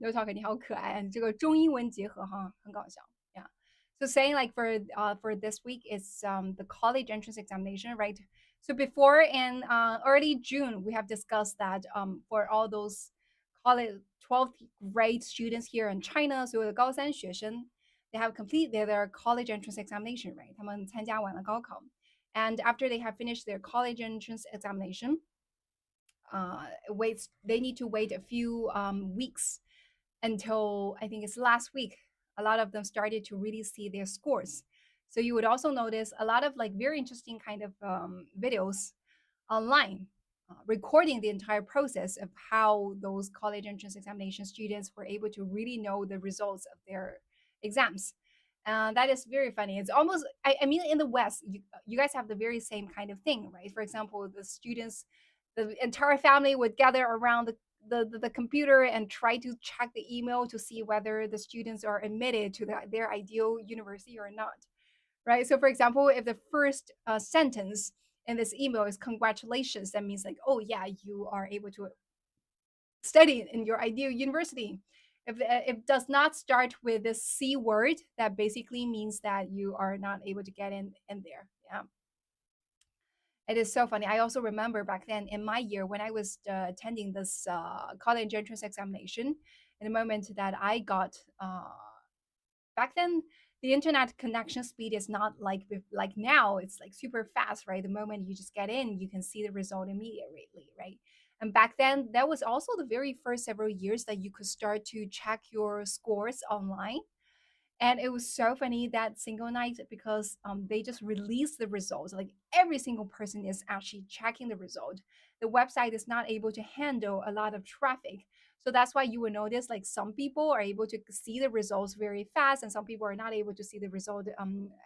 A: 刘小可你好可爱，你这个中英文结合哈，很搞笑。Yeah. So saying like for this week is the college entrance examination, right? So before in early June, we have discussed that for all those college 12th grade students here in China，所有的高三学生，they have completed their college entrance examination, right？他们参加完了高考，and after they have finished their college entrance examination, waits they need to wait a few weeks until I think it's last week. A lot of them started to really see their scores. So you would also notice a lot of like very interesting kind of videos online, recording the entire process of how those college entrance examination students were able to really know the results of their exams. That is very funny. It's almost, I mean, in the West, you guys have the very same kind of thing, right? For example, the students, the entire family would gather around the computer and try to check the email to see whether the students are admitted to their ideal university or not, right? So, for example, if the first sentence in this email is congratulations, that means like, oh yeah, you are able to study in your ideal university. If it does not start with this C word, that basically means that you are not able to get in there. Yeah. It is so funny. I also remember back then in my year when I was attending this college entrance examination, in the moment that I got back then, the internet connection speed is not like now. It's like super fast, right? The moment you just get in, you can see the result immediately, right? And back then, that was also the very first several years that you could start to check your scores online. And it was so funny that single night because they just released the results. Like every single person is actually checking the result. The website is not able to handle a lot of traffic. So that's why you will notice like some people are able to see the results very fast and some people are not able to see the result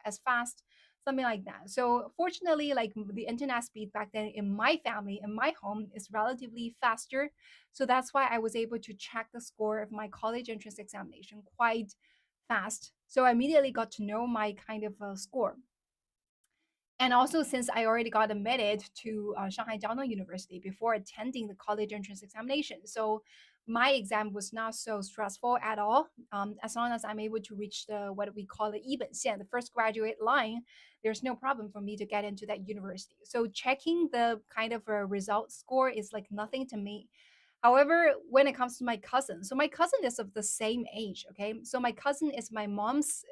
A: as fast, something like that. So fortunately, like the internet speed back then in my family, in my home is relatively faster. So that's why I was able to check the score of my college entrance examination quite fast. So I immediately got to know my kind of score. And also, since I already got admitted to Shanghai Jiaotong University before attending the college entrance examination, so my exam was not so stressful at all. As long as I'm able to reach the what we call the 一本线, the first graduate line, there's no problem for me to get into that university. So checking the kind of a result score is like nothing to me. However, when it comes to my cousin, so my cousin is of the same age, okay? So my cousin is my mom's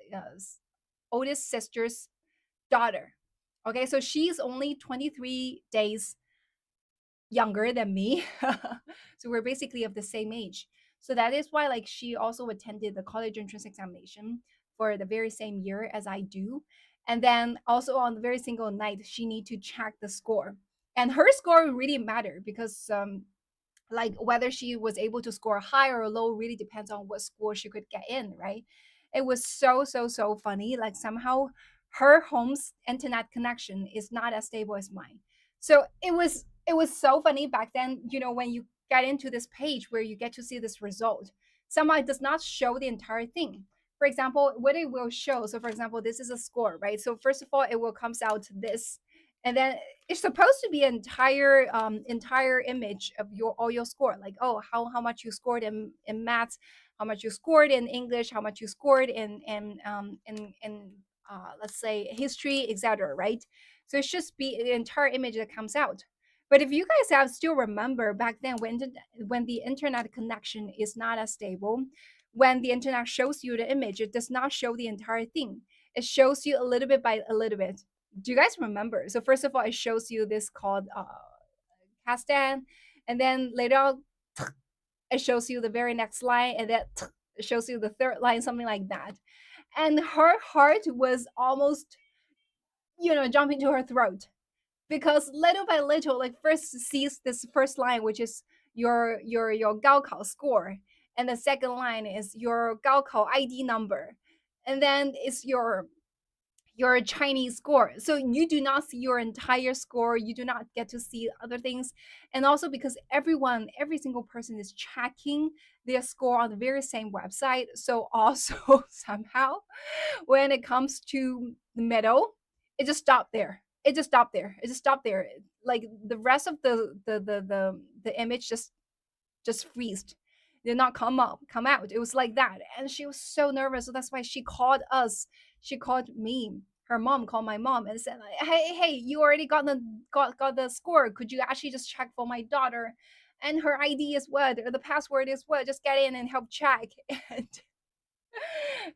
A: oldest sister's daughter. Okay, so she's only 23 days younger than me. So we're basically of the same age. So that is why like she also attended the college entrance examination for the very same year as I do. And then also on the very single night, she need to check the score. And her score really mattered because like whether she was able to score high or low really depends on what school she could get in, right? It was so funny. Like somehow her home's internet connection is not as stable as mine. So it was so funny back then, when you get into this page where you get to see this result, somehow it does not show the entire thing. For example, what it will show, so for example, this is a score, right? So first of all, it will comes out this, and then it's supposed to be an entire image of your all your score, like oh how much you scored in maths, how much you scored in English, how much you scored in let's say history, etc., right? So it should be the entire image that comes out. But if you guys have still remember back then when the internet connection is not as stable, when the internet shows you the image, it does not show the entire thing. It shows you a little bit by a little bit. Do you guys remember? So first of all, it shows you this called Castan, and then later on, it shows you the very next line, and then it shows you the third line, something like that. And her heart was almost, jumping to her throat because little by little, like first sees this first line, which is your Gaokao score, and the second line is your Gaokao ID number, and then it's your Chinese score. So you do not see your entire score. You do not get to see other things. And also because every single person is checking their score on the very same website. So also somehow when it comes to the middle, it just stopped there. It just stopped there. It just stopped there. Like the rest of the image just freezed, did not come out. It was like that, and she was so nervous. So that's why she called us. She called me. Her mom called my mom and said, like, "Hey, you already got the score. Could you actually just check for my daughter?" and her ID is what, or the password is what, just get in and help check. And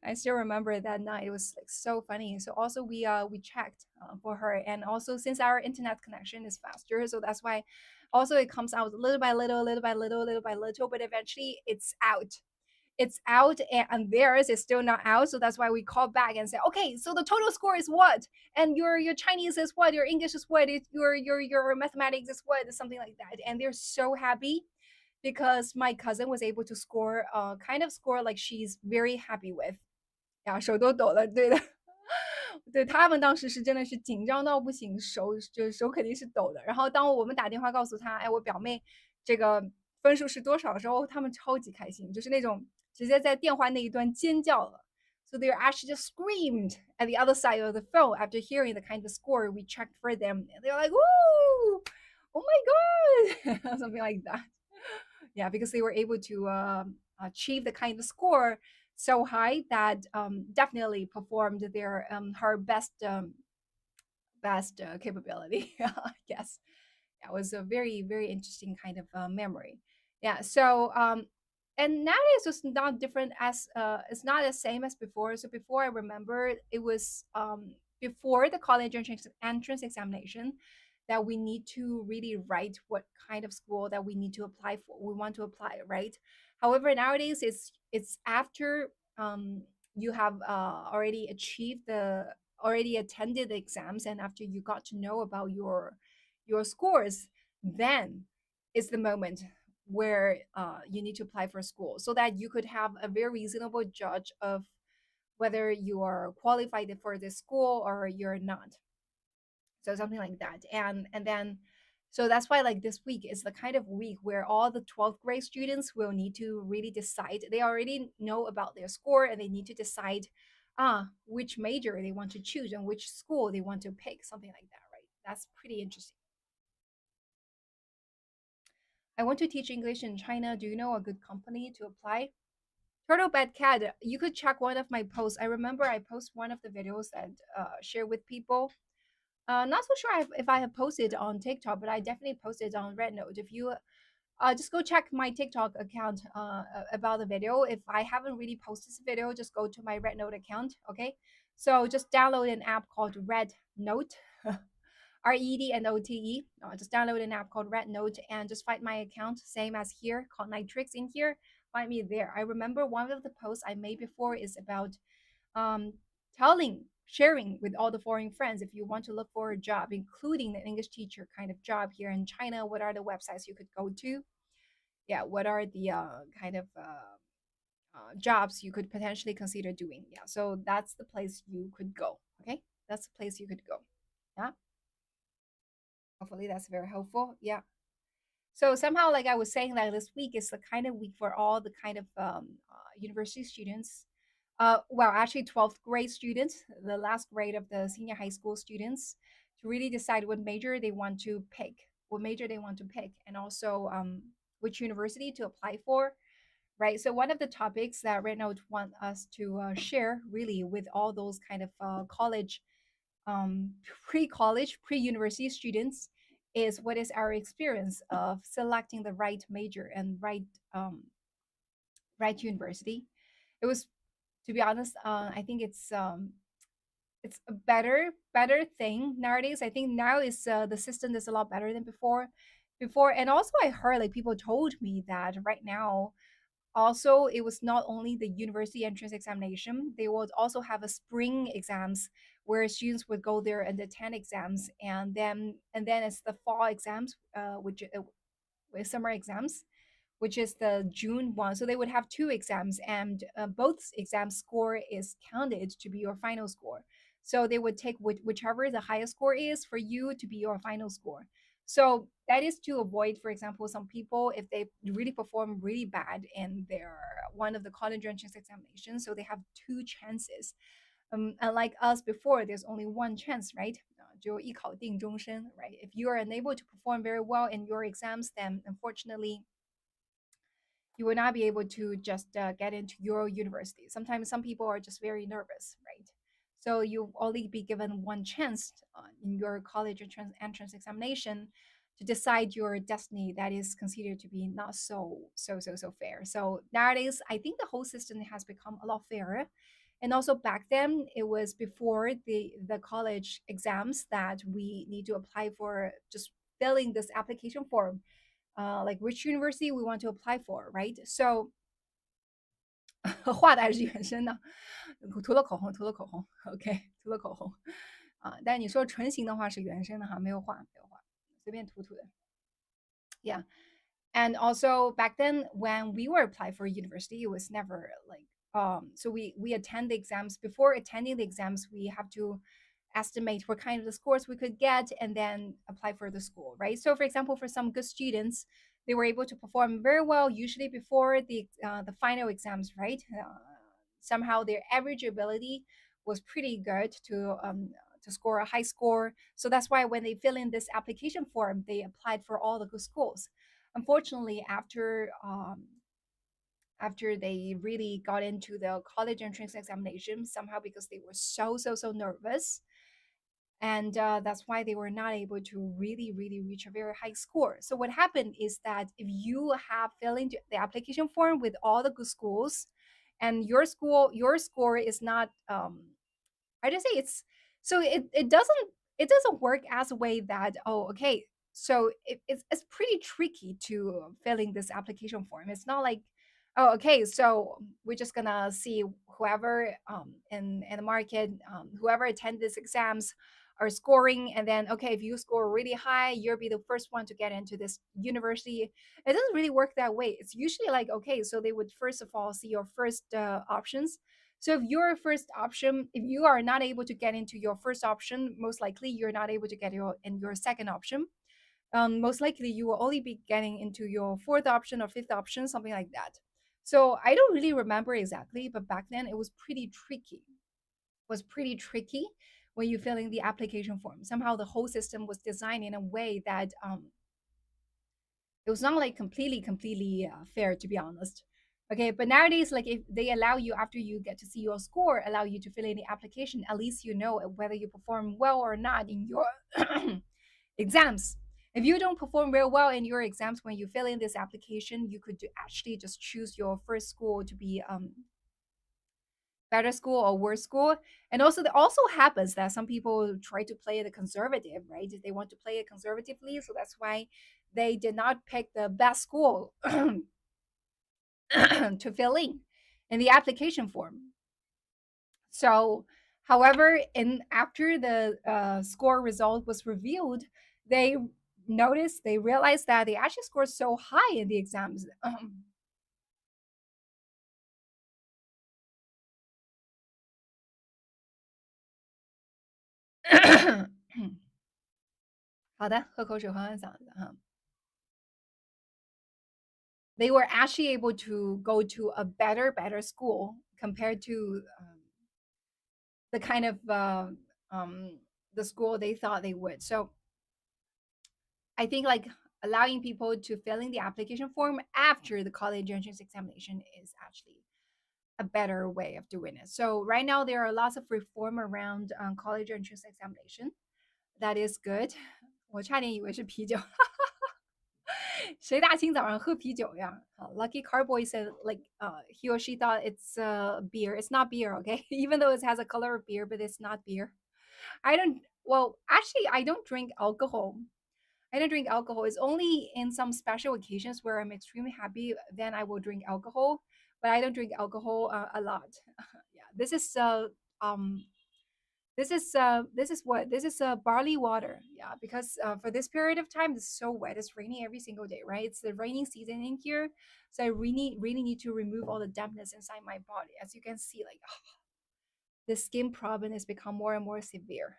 A: I still remember that night. It was like so funny. So also we checked for her, and also since our internet connection is faster, so that's why also it comes out little by little, little by little, little by little, but eventually it's out. It's out, and theirs is still not out. So that's why we call back and say, okay, so the total score is what, and your Chinese is what, your English is what, your mathematics is what, something like that. And they're so happy because my cousin was able to score kind of score like she's very happy with. 呀，手都抖了，对的。对，他们当时是真的是紧张到不行，手肯定是抖的。然后当我们打电话告诉他，哎，我表妹这个分数是多少的时候，他们超级开心，就是那种直接在电话那一端尖叫了。So they actually just screamed at the other side of the phone after hearing the kind of score we checked for them. And they're like, "Woo! Oh my god!" Something like that. Yeah, because they were able to achieve the kind of score so high that definitely performed their her best capability. I guess that was a very very interesting kind of memory. Yeah. So and nowadays it's not different as it's not the same as before. So before I remember it was before the college entrance examination that we need to really write what kind of school that we need to apply for. We want to apply, right? However, nowadays it's after you have already achieved the already attended the exams, and after you got to know about your scores, then is the moment where you need to apply for school so that you could have a very reasonable judge of whether you are qualified for this school or you're not. So something like that. And then so that's why like this week is the kind of week where all the 12th grade students will need to really decide. They already know about their score and they need to decide which major they want to choose and which school they want to pick, something like that, right? That's pretty interesting. I want to teach English in China. Do you know a good company to apply? Turtle Bad Cat, you could check one of my posts. I remember I post one of the videos that share with people. Not so sure if I have posted on TikTok, but I definitely posted on Red Note. If you just go check my TikTok account about the video. If I haven't really posted this video, just go to my Red Note account. Okay, so just download an app called Red Note. REDNOTE. Just download an app called Red Note and just find my account, same as here, called Nytrix in here. Find me there. I remember one of the posts I made before is about um, sharing with all the foreign friends if you want to look for a job, including an English teacher kind of job here in China. What are the websites you could go to? Yeah, what are the kind of jobs you could potentially consider doing? Yeah, so that's the place you could go. Okay, that's the place you could go. Yeah, hopefully that's very helpful. Yeah. So somehow, like I was saying, like this week is the kind of week for all the kind of university students. Well, actually, 12th grade students, the last grade of the senior high school students, to really decide what major they want to pick, and also which university to apply for. Right. So one of the topics that right now want us to share really with all those kind of college pre-college, pre-university students is what is our experience of selecting the right major and right university. It was, to be honest, I think it's a better thing nowadays. I think now is the system is a lot better than before. And also I heard like people told me that right now also it was not only the university entrance examination, they would also have a spring exams where students would go there and attend exams, and then it's the fall exams, which with summer exams, which is the June one. So they would have two exams, and both exam score is counted to be your final score. So they would take whichever the highest score is for you to be your final score. So that is to avoid, for example, some people if they really perform really bad in their one of the college entrance examinations, so they have two chances. Unlike us before, there's only one chance, right? 只有一考定终身, right? If you are unable to perform very well in your exams, then unfortunately you will not be able to just get into your university. Sometimes some people are just very nervous, right? So you only be given one chance in your college entrance examination. to decide your destiny, that is considered to be not so fair. So nowadays, I think the whole system has become a lot fairer. And also back then, it was before the college exams that we need to apply for, just filling this application form, like which university we want to apply for, right? So 画的还是原生的，涂了口红，涂了口红，OK，涂了口红啊。但你说唇形的话是原生的哈，没有画，没有画，随便涂涂的。Yeah. And also back then when we were applying for university, it was never like so we attend the exams. Before attending the exams, we have to estimate what kind of the scores we could get and then apply for the school, right? So for example, for some good students, they were able to perform very well usually before the final exams, right? Somehow their average ability was pretty good to score a high score. So that's why when they fill in this application form, they applied for all the good schools. Unfortunately, after they really got into the college entrance examination, somehow because they were so nervous, and that's why they were not able to really reach a very high score. So what happened is that if you have filled in the application form with all the good schools, and your score is not I just say it's so it doesn't work as a way that, oh, okay, so it's pretty tricky to filling this application form. It's not like, oh, okay, so we're just gonna see whoever in the market, whoever attend these exams are scoring, and then okay, if you score really high, you'll be the first one to get into this university. It doesn't really work that way. It's usually like, okay, so they would first of all see your first options. So if your first option, if you are not able to get into your first option, most likely you're not able to get your second option. Most likely you will only be getting into your fourth option or fifth option, something like that. So I don't really remember exactly, but back then it was pretty tricky. Was pretty tricky when you fill in the application form. Somehow the whole system was designed in a way that it was not like completely fair, to be honest. Okay, but nowadays, like if they allow you after you get to see your score, allow you to fill in the application, at least you know whether you perform well or not in your exams. If you don't perform real well in your exams when you fill in this application, you could actually just choose your first school to be better school or worse school. And also, it also happens that some people try to play the conservative, right? They want to play it conservatively, so that's why they did not pick the best school to fill in the application form. So, however, in after the score result was revealed, they they realized that they actually scored so high in the exams. 好的，喝口水缓缓嗓子哈。They were actually able to go to a better school compared to the kind of um, the school they thought they would. So I think like allowing people to fill in the application form after the college entrance examination is actually a better way of doing it. So right now there are lots of reform around college entrance examination. That is good. 我差点以为是啤酒。谁大清早上喝啤酒呀？Lucky Carboy said like he or she thought it's beer. It's not beer, okay? Even though it has a color of beer, but it's not beer. I don't. Well, actually, I don't drink alcohol. I don't drink alcohol. It's only in some special occasions where I'm extremely happy, then I will drink alcohol. But I don't drink alcohol a lot. Yeah, um this is what this is barley water. Yeah, because for this period of time it's so wet. It's raining every single day, right? It's the raining season in here, so I really need to remove all the dampness inside my body. As you can see, like the skin problem has become more and more severe.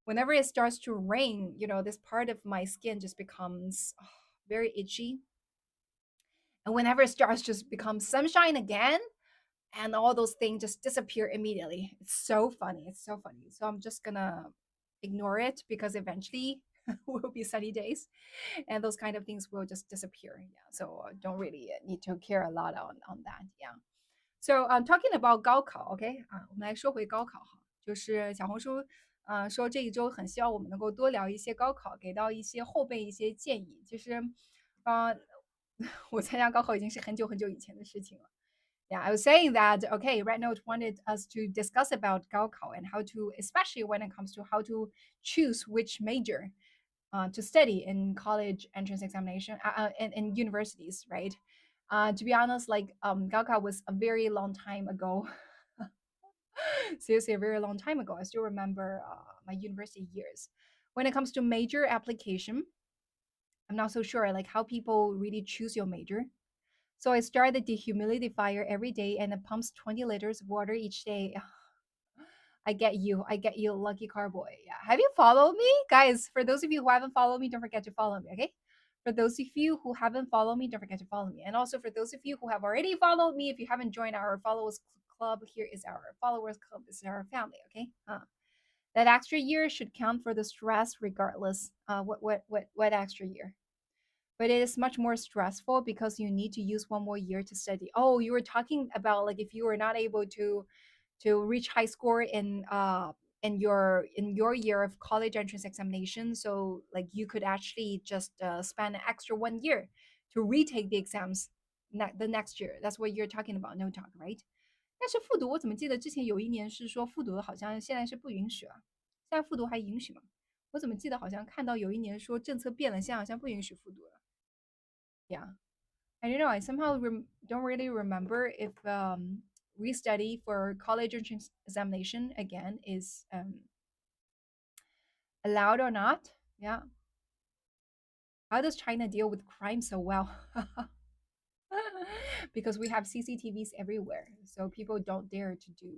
A: Whenever it starts to rain, this part of my skin just becomes very itchy. And whenever it starts just become sunshine again, and all those things just disappear immediately. It's so funny. It's so funny. So I'm just gonna ignore it because eventually will be sunny days and those kind of things will just disappear. Yeah. So don't really need to care a lot on that. Yeah. So I'm talking about 高考，OK 啊，我们来说回高考哈，就是小红书说这一周很希望我们能够多聊一些高考，给到一些后辈一些建议。其实，呃，我参加高考已经是很久很久以前的事情了。Yeah, I was saying that okay, Red Note wanted us to discuss about Gaokao and how to, especially when it comes to how to choose which major to study in college entrance examination and universities, right? To be honest, like Gaokao was a very long time ago. Seriously, a very long time ago. I still remember my university years. When it comes to major application, I'm not so sure like how people really choose your major. So I start the dehumidifier every day and it pumps 20 liters of water each day. I get you. I get you, lucky carboy. Yeah. Have you followed me? Guys, for those of you who haven't followed me, don't forget to follow me, okay? For those of you who haven't followed me, don't forget to follow me. And also for those of you who have already followed me, if you haven't joined our followers club, here is our followers club. This is our family, okay? That extra year should count for the stress regardless. What extra year? But it is much more stressful because you need to use one more year to study. Oh, you were talking about like if you were not able to reach high score in your year of college entrance examination, so like you could actually just spend an extra 1 year to retake the exams the next year. That's what you're talking about, no talk, right? 但是复读我怎么记得之前有一年是说复读好像现在是不允许了，现在复读还允许吗？我怎么记得好像看到有一年说政策变了，现在好像不允许复读了。Yeah, I don't know. I somehow don't really remember if restudy for college entrance examination again is allowed or not. Yeah. How does China deal with crime so well? Because we have CCTVs everywhere, so people don't dare to do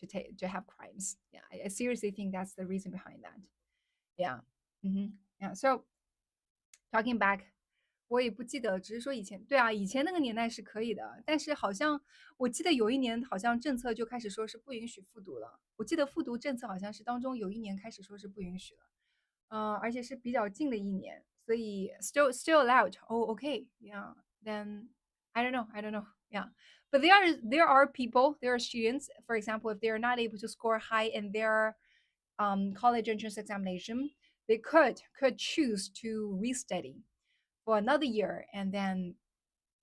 A: to have crimes. Yeah, I seriously think that's the reason behind that. Yeah. Yeah. So talking back, 我也不记得，只是说以前，对啊，以前那个年代是可以的，但是好像我记得有一年好像政策就开始说是不允许复读了。我记得复读政策好像是当中有一年开始说是不允许了，而且是比较近的一年，所以 still allowed. Oh, okay, yeah. Then I don't know. Yeah, but there are people, there are students, for example, if they are not able to score high in their college entrance examination, they could choose to restudy for another year and then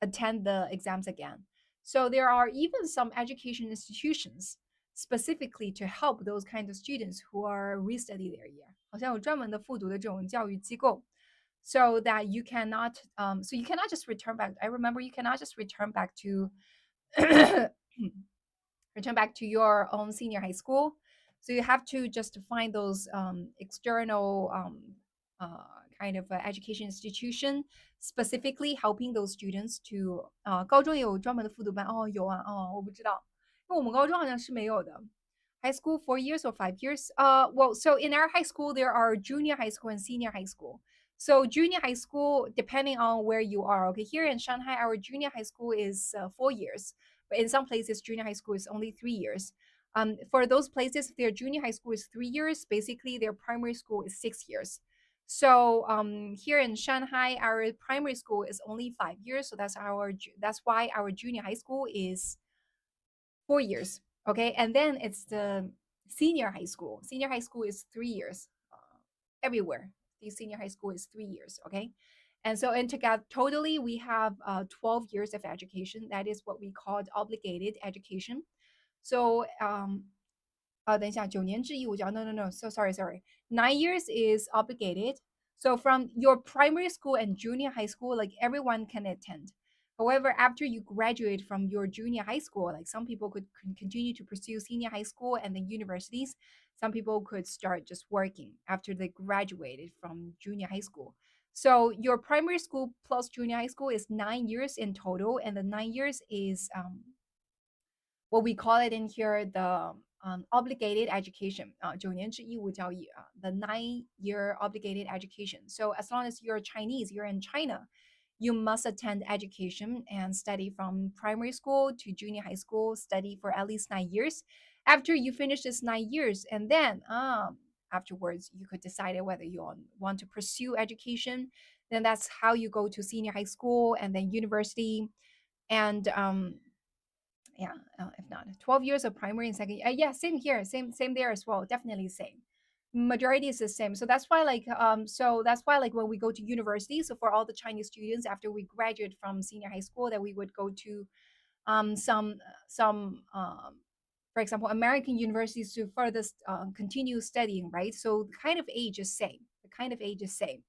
A: attend the exams again. So there are even some education institutions specifically to help those kind of students who are restudy their year. 好像有专门的复读的这种教育机构 so that you cannot so you cannot just return back. I remember you cannot just return back to return back to your own senior high school. So you have to just find those external uh, kind of education institution specifically helping those students to 高中也有专门的复读班哦，有啊，哦，我不知道，因为我们高中好像是没有的。High school 4 years or 5 years? Well, so in our high school there are junior high school and senior high school. So junior high school, depending on where you are. Okay, here in Shanghai, our junior high school is 4 years, but in some places, junior high school is only 3 years. For those places, if their junior high school is 3 years, basically their primary school is 6 years. So here in Shanghai, our primary school is only 5 years. So that's why our junior high school is 4 years. Okay, and then it's the senior high school. Senior high school is 3 years everywhere. The senior high school is 3 years. Okay, and so in together totally we have 12 years of education. That is what we called obligated education. So 等一下，9年制义务教，no no no, so sorry. 9 years is obligated. So from your primary school and junior high school, like everyone can attend. However, after you graduate from your junior high school, like some people could continue to pursue senior high school and then universities. Some people could start just working after they graduated from junior high school. So your primary school plus junior high school is 9 years in total, and the 9 years is what we call it in here the obligated education 9年制义务教育 the 9-year obligated education. So as long as you're Chinese, you're in China, you must attend education and study from primary school to junior high school, study for at least 9 years. After you finish this 9 years, and then afterwards you could decide whether you want to pursue education. Then that's how you go to senior high school and then university. And Yeah, if not 12 years of primary and second. Yeah, same here, same there as well. Definitely same. Majority is the same. So that's why like when we go to university, so for all the Chinese students after we graduate from senior high school, that we would go to some for example American universities to further continue studying, right? So the kind of age is same. The kind of age is same.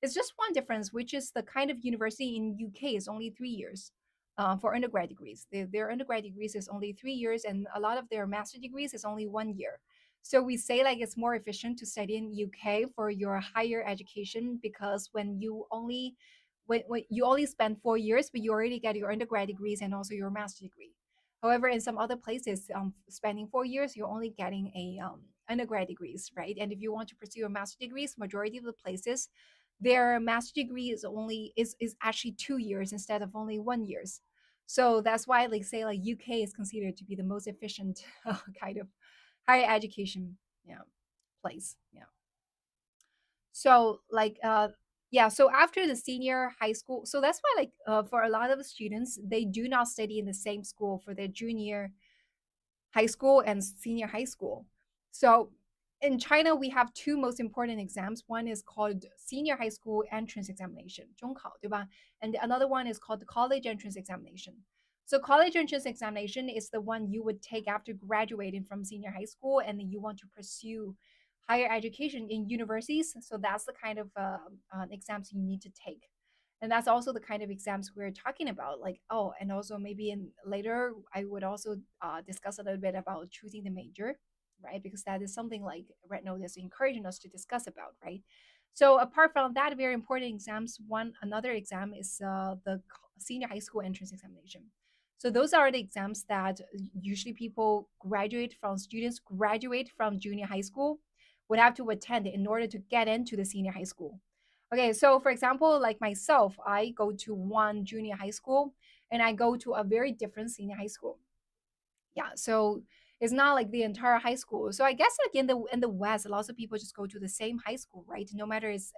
A: It's just one difference, which is the kind of university in UK is only 3 years for undergrad degrees. Their undergrad degrees is only 3 years, and a lot of their master degrees is only 1 year. So we say like it's more efficient to study in UK for your higher education because when you only spend 4 years, but you already get your undergrad degrees and also your master degree. However, in some other places, spending 4 years, you're only getting a undergrad degrees, right? And if you want to pursue your master degrees, majority of the places their master degree is actually 2 years instead of only 1 years. So that's why like say like UK is considered to be the most efficient kind of higher education, yeah, place. Yeah. So like yeah, so after the senior high school, so that's why like for a lot of the students, they do not study in the same school for their junior high school and senior high school. So in China, we have two most important exams. One is called senior high school entrance examination, 中考, 对吧? And another one is called the college entrance examination. So college entrance examination is the one you would take after graduating from senior high school and then you want to pursue higher education in universities. So that's the kind of exams you need to take. And that's also the kind of exams we're talking about, like, oh, and also maybe in later I would also discuss a little bit about choosing the major, right? Because that is something like Red Note is encouraging us to discuss about, right? So apart from that very important exams, one another exam is the senior high school entrance examination. So those are the exams that usually people graduate from, students graduate from junior high school would have to attend in order to get into the senior high school. Okay, so for example, like myself, I go to one junior high school and I go to a very different senior high school. Yeah, so it's not like the entire high school. So I guess like in the West, lots of people just go to the same high school, right? No matter it's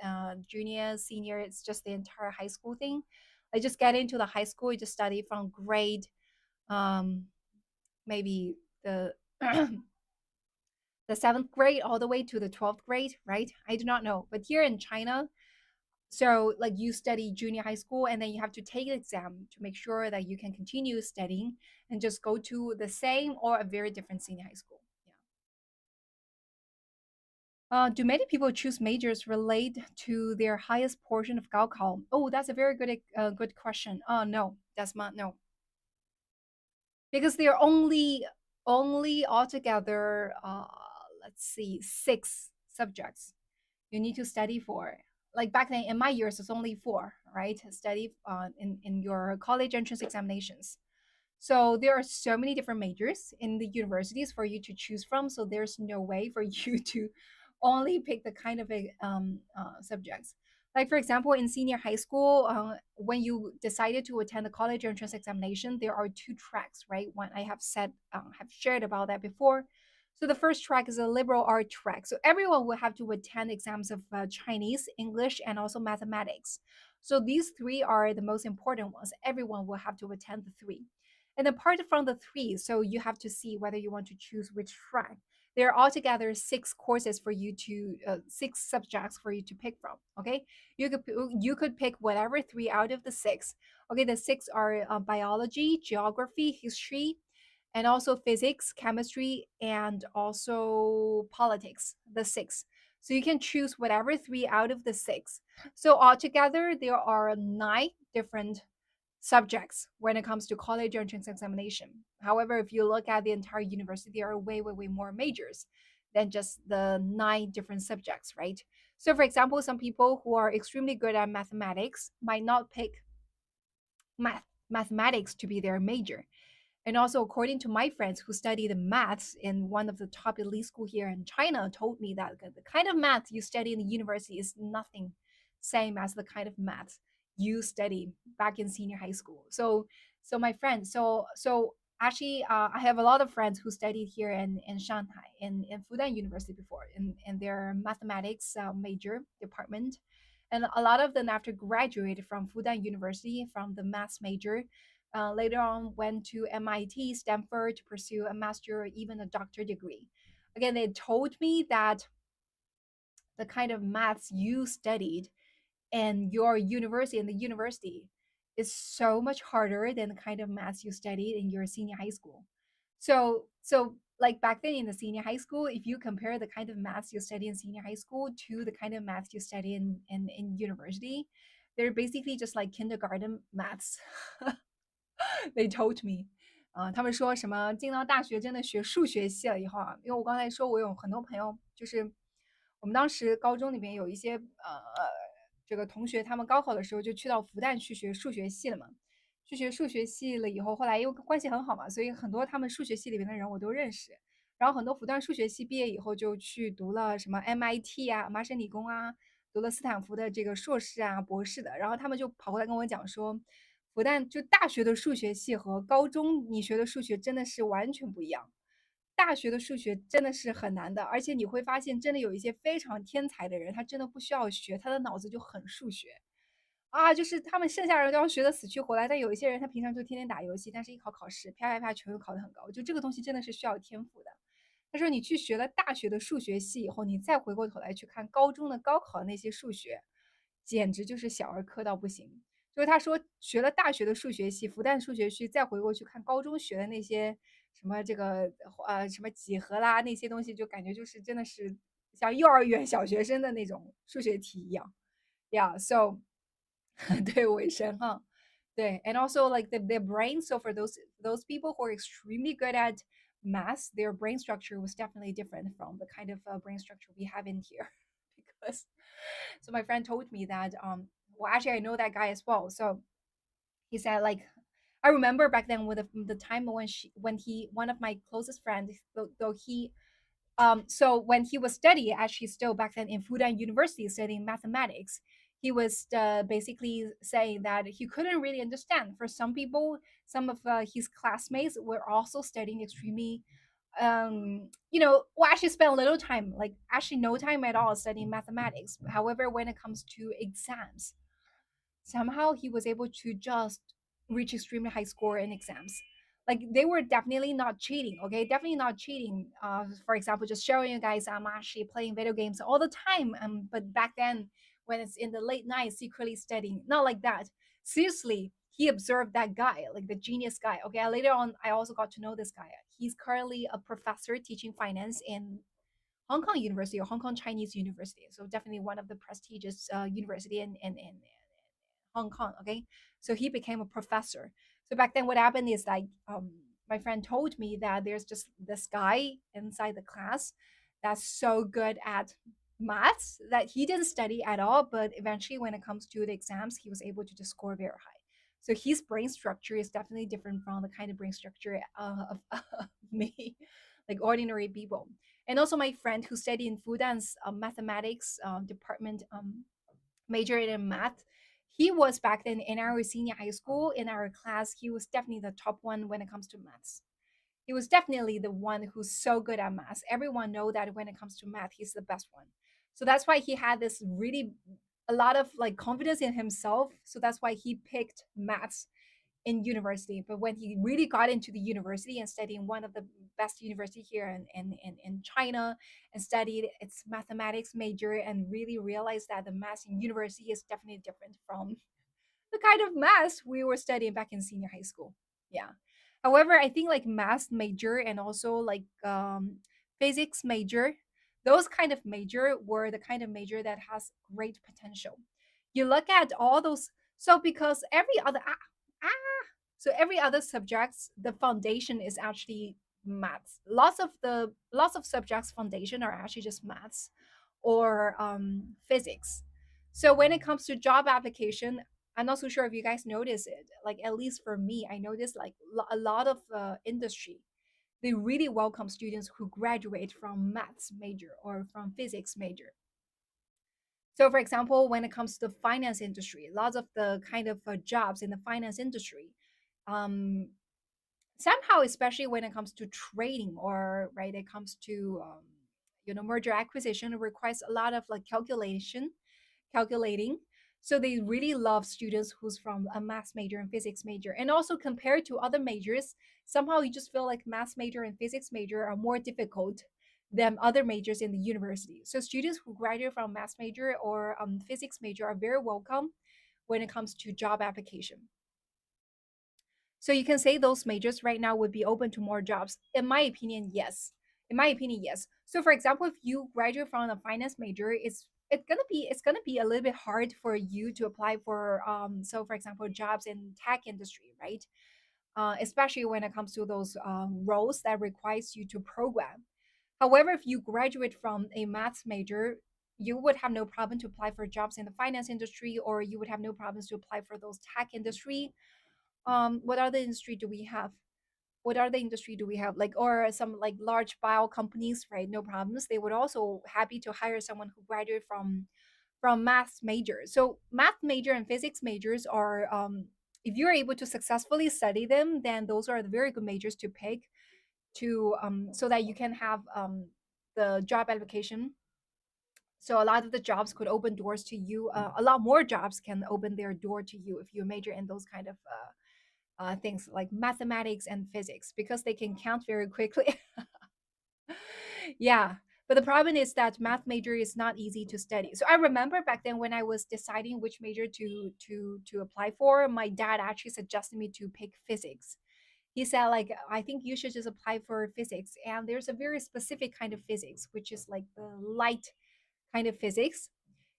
A: junior, senior, it's just the entire high school thing. I just get into the high school, you just study from grade um maybe the the seventh grade all the way to the 12th grade, right? I do not know. But here in China, so like you study junior high school and then you have to take an exam to make sure that you can continue studying and just go to the same or a very different senior high school. Yeah. Do many people choose majors relate to their highest portion of Gaokao? Oh, that's a very good question. No, that's not no, because they're only altogether let's see 6 subjects you need to study for. Like back then in my years, it's only 4, right? Study in your college entrance examinations. So there are so many different majors in the universities for you to choose from. So there's no way for you to only pick the kind of subjects. Like for example, in senior high school, when you decided to attend the college entrance examination, there are 2 tracks, right? One I have shared about that before. So the first track is a liberal art track. So everyone will have to attend exams of Chinese, English, and also mathematics. So these 3 are the most important ones. Everyone will have to attend the 3. And apart from the 3, so you have to see whether you want to choose which track. There are altogether 6 courses for you to 6 subjects for you to pick from. Okay, you could pick whatever 3 out of the 6. Okay, the 6 are biology, geography, history, and also physics, chemistry, and also politics. The 6. So you can choose whatever 3 out of the 6. So altogether, there are 9 different subjects when it comes to college entrance examination. However, if you look at the entire university, there are way more majors than just the 9 different subjects, right? So, for example, some people who are extremely good at mathematics might not pick mathematics to be their major. And also, according to my friends who studied maths in one of the top elite school here in China, told me that the kind of math you study in the university is nothing same as the kind of math you study back in senior high school. So my friends, so actually, I have a lot of friends who studied here in Shanghai in Fudan University before in their mathematics major department. And a lot of them, after graduated from Fudan University from the maths major, later on went to MIT, Stanford to pursue a master or even a doctor degree. Again, they told me that the kind of maths you studied and your university and the university is so much harder than the kind of maths you studied in your senior high school. So like back then in the senior high school, if you compare the kind of maths you study in senior high school to the kind of maths you study in university, they're basically just like kindergarten maths. They told me，他们说什么进到大学真的学数学系了以后啊，因为我刚才说我有很多朋友，就是我们当时高中里面有一些这个同学，他们高考的时候就去到复旦去学数学系了嘛。去学数学系了以后，后来因为关系很好嘛，所以很多他们数学系里面的人我都认识。然后很多复旦数学系毕业以后就去读了什么 MIT 啊、麻省理工啊，读了斯坦福的这个硕士啊、博士的。然后他们就跑过来跟我讲说，复旦就大学的数学系和高中你学的数学真的是完全不一样。大学的数学真的是很难的，而且你会发现，真的有一些非常天才的人，他真的不需要学，他的脑子就很数学啊，就是他们剩下人都要学的死去活来，但有一些人他平常就天天打游戏，但是一考考试啪啪啪全都考得很高，就这个东西真的是需要天赋的。他说你去学了大学的数学系以后，你再回过头来去看高中的高考的那些数学，简直就是小儿科到不行。就是他说学了大学的数学系，复旦数学系，再回过去看高中学的那些什么这个什么几何啦那些东西，就感觉就是真的是像幼儿园小学生的那种数学题一样。Yeah, so 对尾声哈，对，and also like the brain. So for those people who are extremely good at math, their brain structure was definitely different from the kind of brain structure we have in here. Because so my friend told me that well actually I know that guy as well. So he said like I remember back then with the time when he one of my closest friends though he so when he was studying, actually still back then in Fudan University studying mathematics, he was basically saying that he couldn't really understand. For some people, some of his classmates were also studying extremely, well, actually spent a little time, like actually no time at all studying mathematics. However, when it comes to exams, somehow he was able to just reach extremely high score in exams. Like they were definitely not cheating, okay? Definitely not cheating. For example, just showing you guys I'm actually playing video games all the time. But back then, when it's in the late night, secretly studying, not like that. Seriously, he observed that guy, like the genius guy. Okay, later on, I also got to know this guy. He's currently a professor teaching finance in Hong Kong University or Hong Kong Chinese University. So definitely one of the prestigious university in Hong Kong. Okay, so he became a professor. So back then, what happened is like my friend told me that there's just this guy inside the class that's so good at maths that he didn't study at all, but eventually, when it comes to the exams, he was able to just score very high. So his brain structure is definitely different from the kind of brain structure of me, like ordinary people. And also my friend who studied in Fudan's mathematics department, majored in math. He was back then in our senior high school in our class. He was definitely the top one when it comes to maths. He was definitely the one who's so good at math. Everyone know that when it comes to math, he's the best one. So that's why he had this really a lot of like confidence in himself. So that's why he picked maths in university. But when he really got into the university and studied in one of the best university here in China and studied its mathematics major and really realized that the math in university is definitely different from the kind of math we were studying back in senior high school. Yeah. However, I think like math major and also like physics major, those kind of major were the kind of major that has great potential. You look at all those, so because every other so every other subjects, the foundation is actually maths. Lots of subjects foundation are actually just maths or physics. So when it comes to job application, I'm not so sure if you guys notice it. Like at least for me, I noticed like a lot of industry they really welcome students who graduate from maths major or from physics major. So, for example, when it comes to the finance industry, lots of the kind of jobs in the finance industry, um, somehow, especially when it comes to trading or right, it comes to merger acquisition, it requires a lot of like calculating.
B: So they really love students who's from a math major and physics major. And also compared to other majors, somehow you just feel like math major and physics major are more difficult than other majors in the university. So students who graduate from math major or physics major are very welcome when it comes to job application. So you can say those majors right now would be open to more jobs. In my opinion, yes. In my opinion, yes. So for example, if you graduate from a finance major, it's gonna be a little bit hard for you to apply for so for example jobs in tech industry, right? Especially when it comes to those roles that requires you to program. However, if you graduate from a maths major, you would have no problem to apply for jobs in the finance industry, or you would have no problems to apply for those tech industry. What other industry do we have? What other industry do we have? Like, or some like large bio companies, right? No problems. They would also happy to hire someone who graduated from math majors. So math major and physics majors are if you're able to successfully study them, then those are the very good majors to pick to so that you can have the job application. So a lot of the jobs could open doors to you. A lot more jobs can open their door to you if you major in those kind of things like mathematics and physics because they can count very quickly. Yeah. But the problem is that math major is not easy to study. So I remember back then when I was deciding which major to apply for, my dad actually suggested me to pick physics. He said like I think you should just apply for physics, and there's a very specific kind of physics which is like the light kind of physics.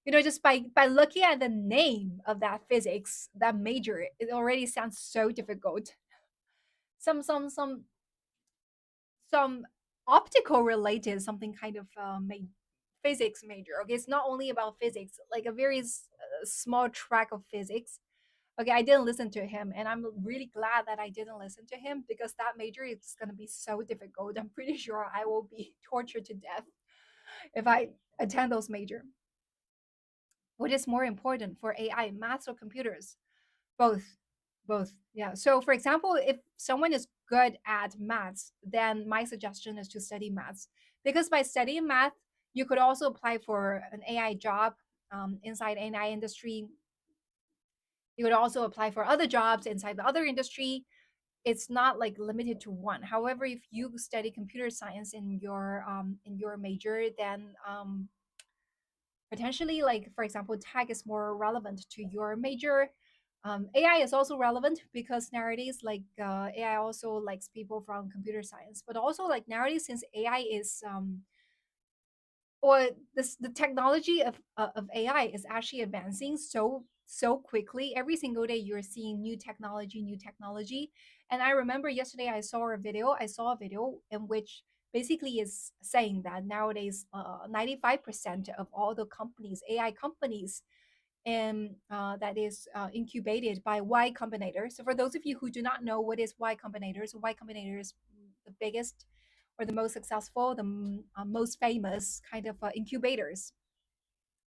B: You know, just by looking at the name of that physics, that major, it already sounds so difficult. Some optical related something kind of physics major. Okay, it's not only about physics, like a very small track of physics. Okay, I didn't listen to him, and I'm really glad that I didn't listen to him because that major is going to be so difficult. I'm pretty sure I will be tortured to death if I attend those major. What is more important for AI, maths or computers? Both. Both. Yeah. So, for example, if someone is good at maths, then my suggestion is to study maths because by studying math, you could also apply for an AI job inside AI industry. You could also apply for other jobs inside the other industry. It's not like limited to one. However, if you study computer science in your major, then potentially like for example tech is more relevant to your major. AI is also relevant because nowadays like AI also likes people from computer science, but also like nowadays since AI is or this the technology of AI is actually advancing so quickly. Every single day you're seeing new technology. And I remember yesterday I saw a video in which basically is saying that nowadays 95% of all the companies, AI companies, and that is incubated by Y Combinator. So for those of you who do not know what is Y Combinator, so Y Combinator is the biggest or the most successful, the most famous kind of incubators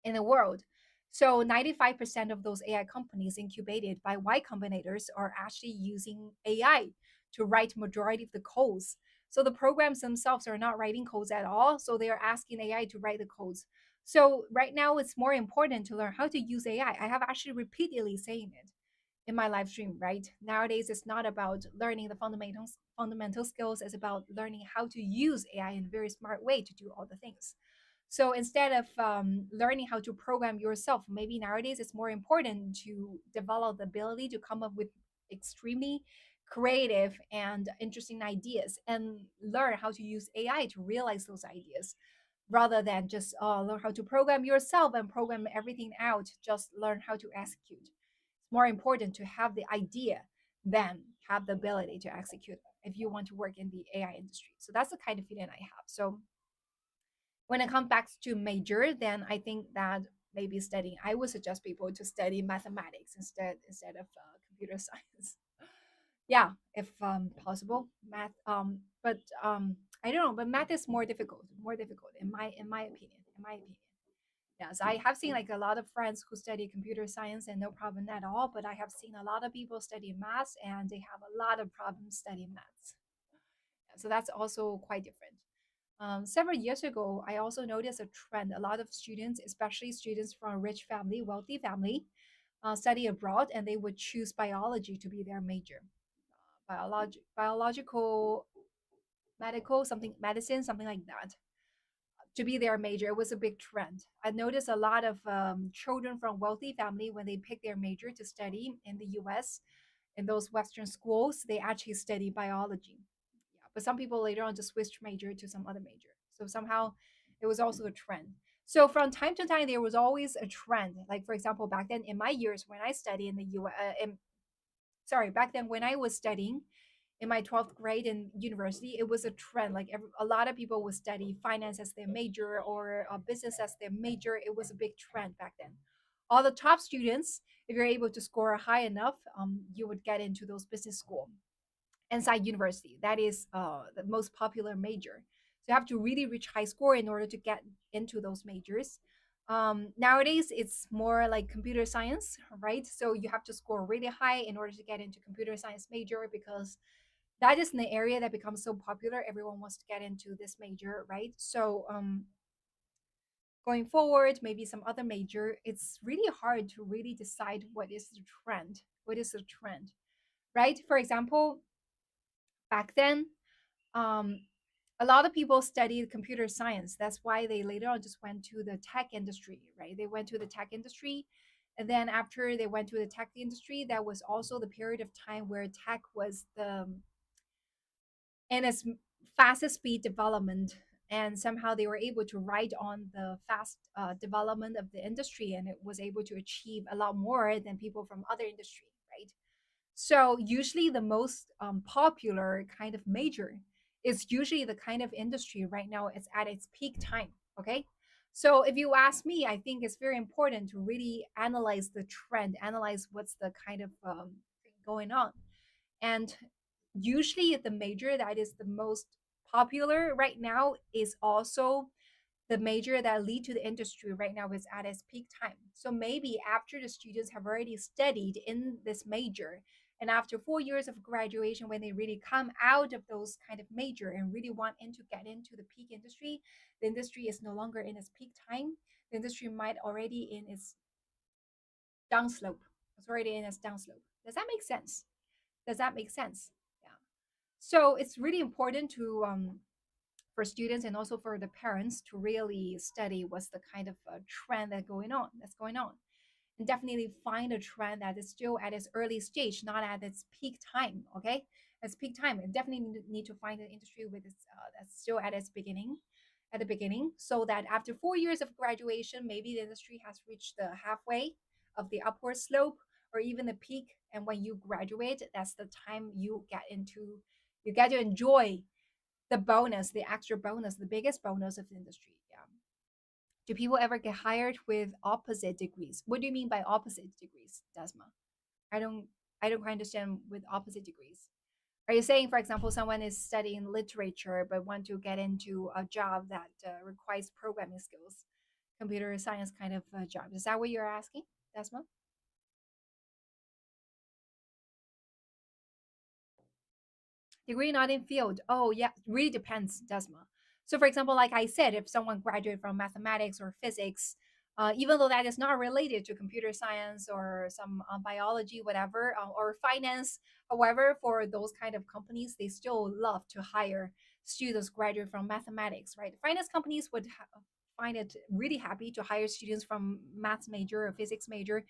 B: in the world. So 95% of those AI companies incubated by Y Combinators are actually using AI to write majority of the codes. So the programs themselves are not writing codes at all. So they are asking AI to write the codes. So right now it's more important to learn how to use AI. I have actually repeatedly saying it in my live stream, right? Nowadays it's not about learning the fundamental skills, it's about learning how to use AI in a very smart way to do all the things. So instead of learning how to program yourself, maybe nowadays it's more important to develop the ability to come up with extremely creative and interesting ideas and learn how to use AI to realize those ideas rather than just learn how to program yourself and program everything out, just learn how to execute. It's more important to have the idea than have the ability to execute if you want to work in the AI industry. So that's the kind of feeling I have. So when it comes back to major, then I think that maybe studying, I would suggest people to study mathematics instead of computer science. Yeah, if possible, math. But I don't know, but math is more difficult in my opinion, in my opinion. Yes, I have seen like a lot of friends who study computer science and no problem at all, but I have seen a lot of people study math and they have a lot of problems studying maths. So that's also quite different. Several years ago, I also noticed a trend. A lot of students, especially students from rich family, wealthy family, study abroad, and they would choose biology to be their major. Biological, medical, something, medicine, something like that, to be their major. It was a big trend. I noticed a lot of children from wealthy family when they pick their major to study in the U.S. in those Western schools, they actually study biology. Yeah, but some people later on just switched major to some other major. So somehow it was also a trend. So from time to time, there was always a trend. Like for example, back then in my years when I studied in the U.S., sorry, back then when I was studying in my 12th grade in university, it was a trend. Like a lot of people would study finance as their major or business as their major. It was a big trend back then. All the top students, if you're able to score high enough, you would get into those business school inside university. That is the most popular major. So you have to really reach high score in order to get into those majors. Nowadays, it's more like computer science, right? So you have to score really high in order to get into computer science major because that is an area that becomes so popular. Everyone wants to get into this major, right? So going forward, maybe some other major, it's really hard to really decide what is the trend. What is the trend, right? For example, back then, um, a lot of people studied computer science. That's why they later on just went to the tech industry, right? They went to the tech industry. And then after they went to the tech industry, that was also the period of time where tech was the in its fastest speed development. And somehow they were able to ride on the fast development of the industry, and it was able to achieve a lot more than people from other industry, right? So usually the most popular kind of major is usually the kind of industry right now it's at its peak time. Okay. So if you ask me, I think it's very important to really analyze the trend, analyze what's the kind of thing going on. And usually the major that is the most popular right now is also the major that lead to the industry right now is at its peak time. So maybe after the students have already studied in this major, and after 4 years of graduation, when they really come out of those kind of major and really want to get into the peak industry, the industry is no longer in its peak time. The industry might already in its downslope. It's already in its downslope. Does that make sense? Does that make sense? Yeah. So it's really important to for students and also for the parents to really study what's the kind of trend that's going on, and definitely find a trend that is still at its early stage, not at its peak time. Okay, its peak time, and definitely need to find an industry with its that's still at its beginning, at the beginning, so that after 4 years of graduation, maybe the industry has reached the halfway of the upward slope or even the peak. And when you graduate, that's the time you get to enjoy the bonus, the extra bonus, the biggest bonus of the industry. Yeah. Do people ever get hired with opposite degrees? What do you mean by opposite degrees, Desma? I don't I don't quite understand with opposite degrees. Are you saying, for example, someone is studying literature but want to get into a job that requires programming skills, computer science kind of job? Is that what you're asking, Desma? Degree not in field. Oh, yeah, really depends, Desma. So, for example, like I said, if someone graduated from mathematics or physics, even though that is not related to computer science or some biology, whatever, or finance, however, for those kind of companies, they still love to hire students graduate from mathematics, right? Finance companies would find it really happy to hire students from maths major or physics major,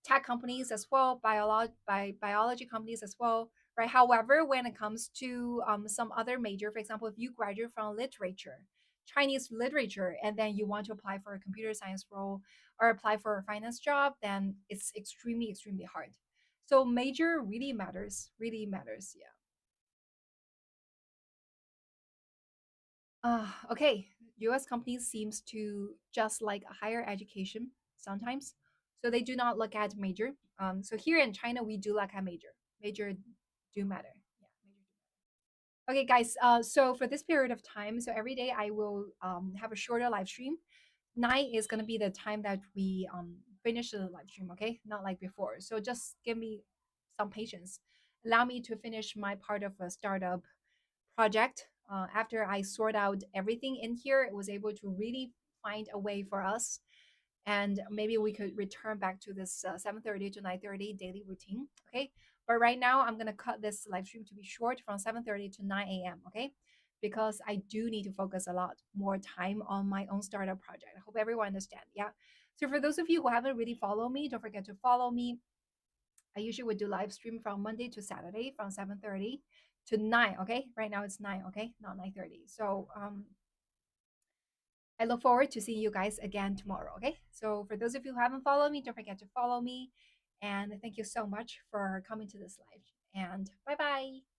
B: tech companies as well, biology companies as well, right? However, when it comes to some other major, for example, if you graduate from literature, Chinese literature, and then you want to apply for a computer science role or apply for a finance job, then it's extremely, extremely hard. So major really matters. Yeah. Okay, U.S. companies seems to just like a higher education sometimes, so they do not look at major. So here in China, we do look at major. Major do matter. Yeah, major do matter. Okay, guys. So for this period of time, so every day I will have a shorter live stream. 9 is gonna be the time that we finish the live stream. Okay, not like before. So just give me some patience. Allow me to finish my part of a startup project After I sort out everything in here, it was able to really find a way for us, and maybe we could return back to this 7:30 to 9:30 daily routine. Okay, but right now I'm gonna cut this live stream to be short from 7:30 to 9 a.m. Okay, because I do need to focus a lot more time on my own startup project. I hope everyone understand. Yeah. So for those of you who haven't really followed me, don't forget to follow me. I usually would do live stream from Monday to Saturday from 7:30 to 9. Okay, right now it's 9. Okay, not 9:30. So I look forward to seeing you guys again tomorrow. Okay. So for those of you who haven't followed me, don't forget to follow me. And thank you so much for coming to this live. And bye bye.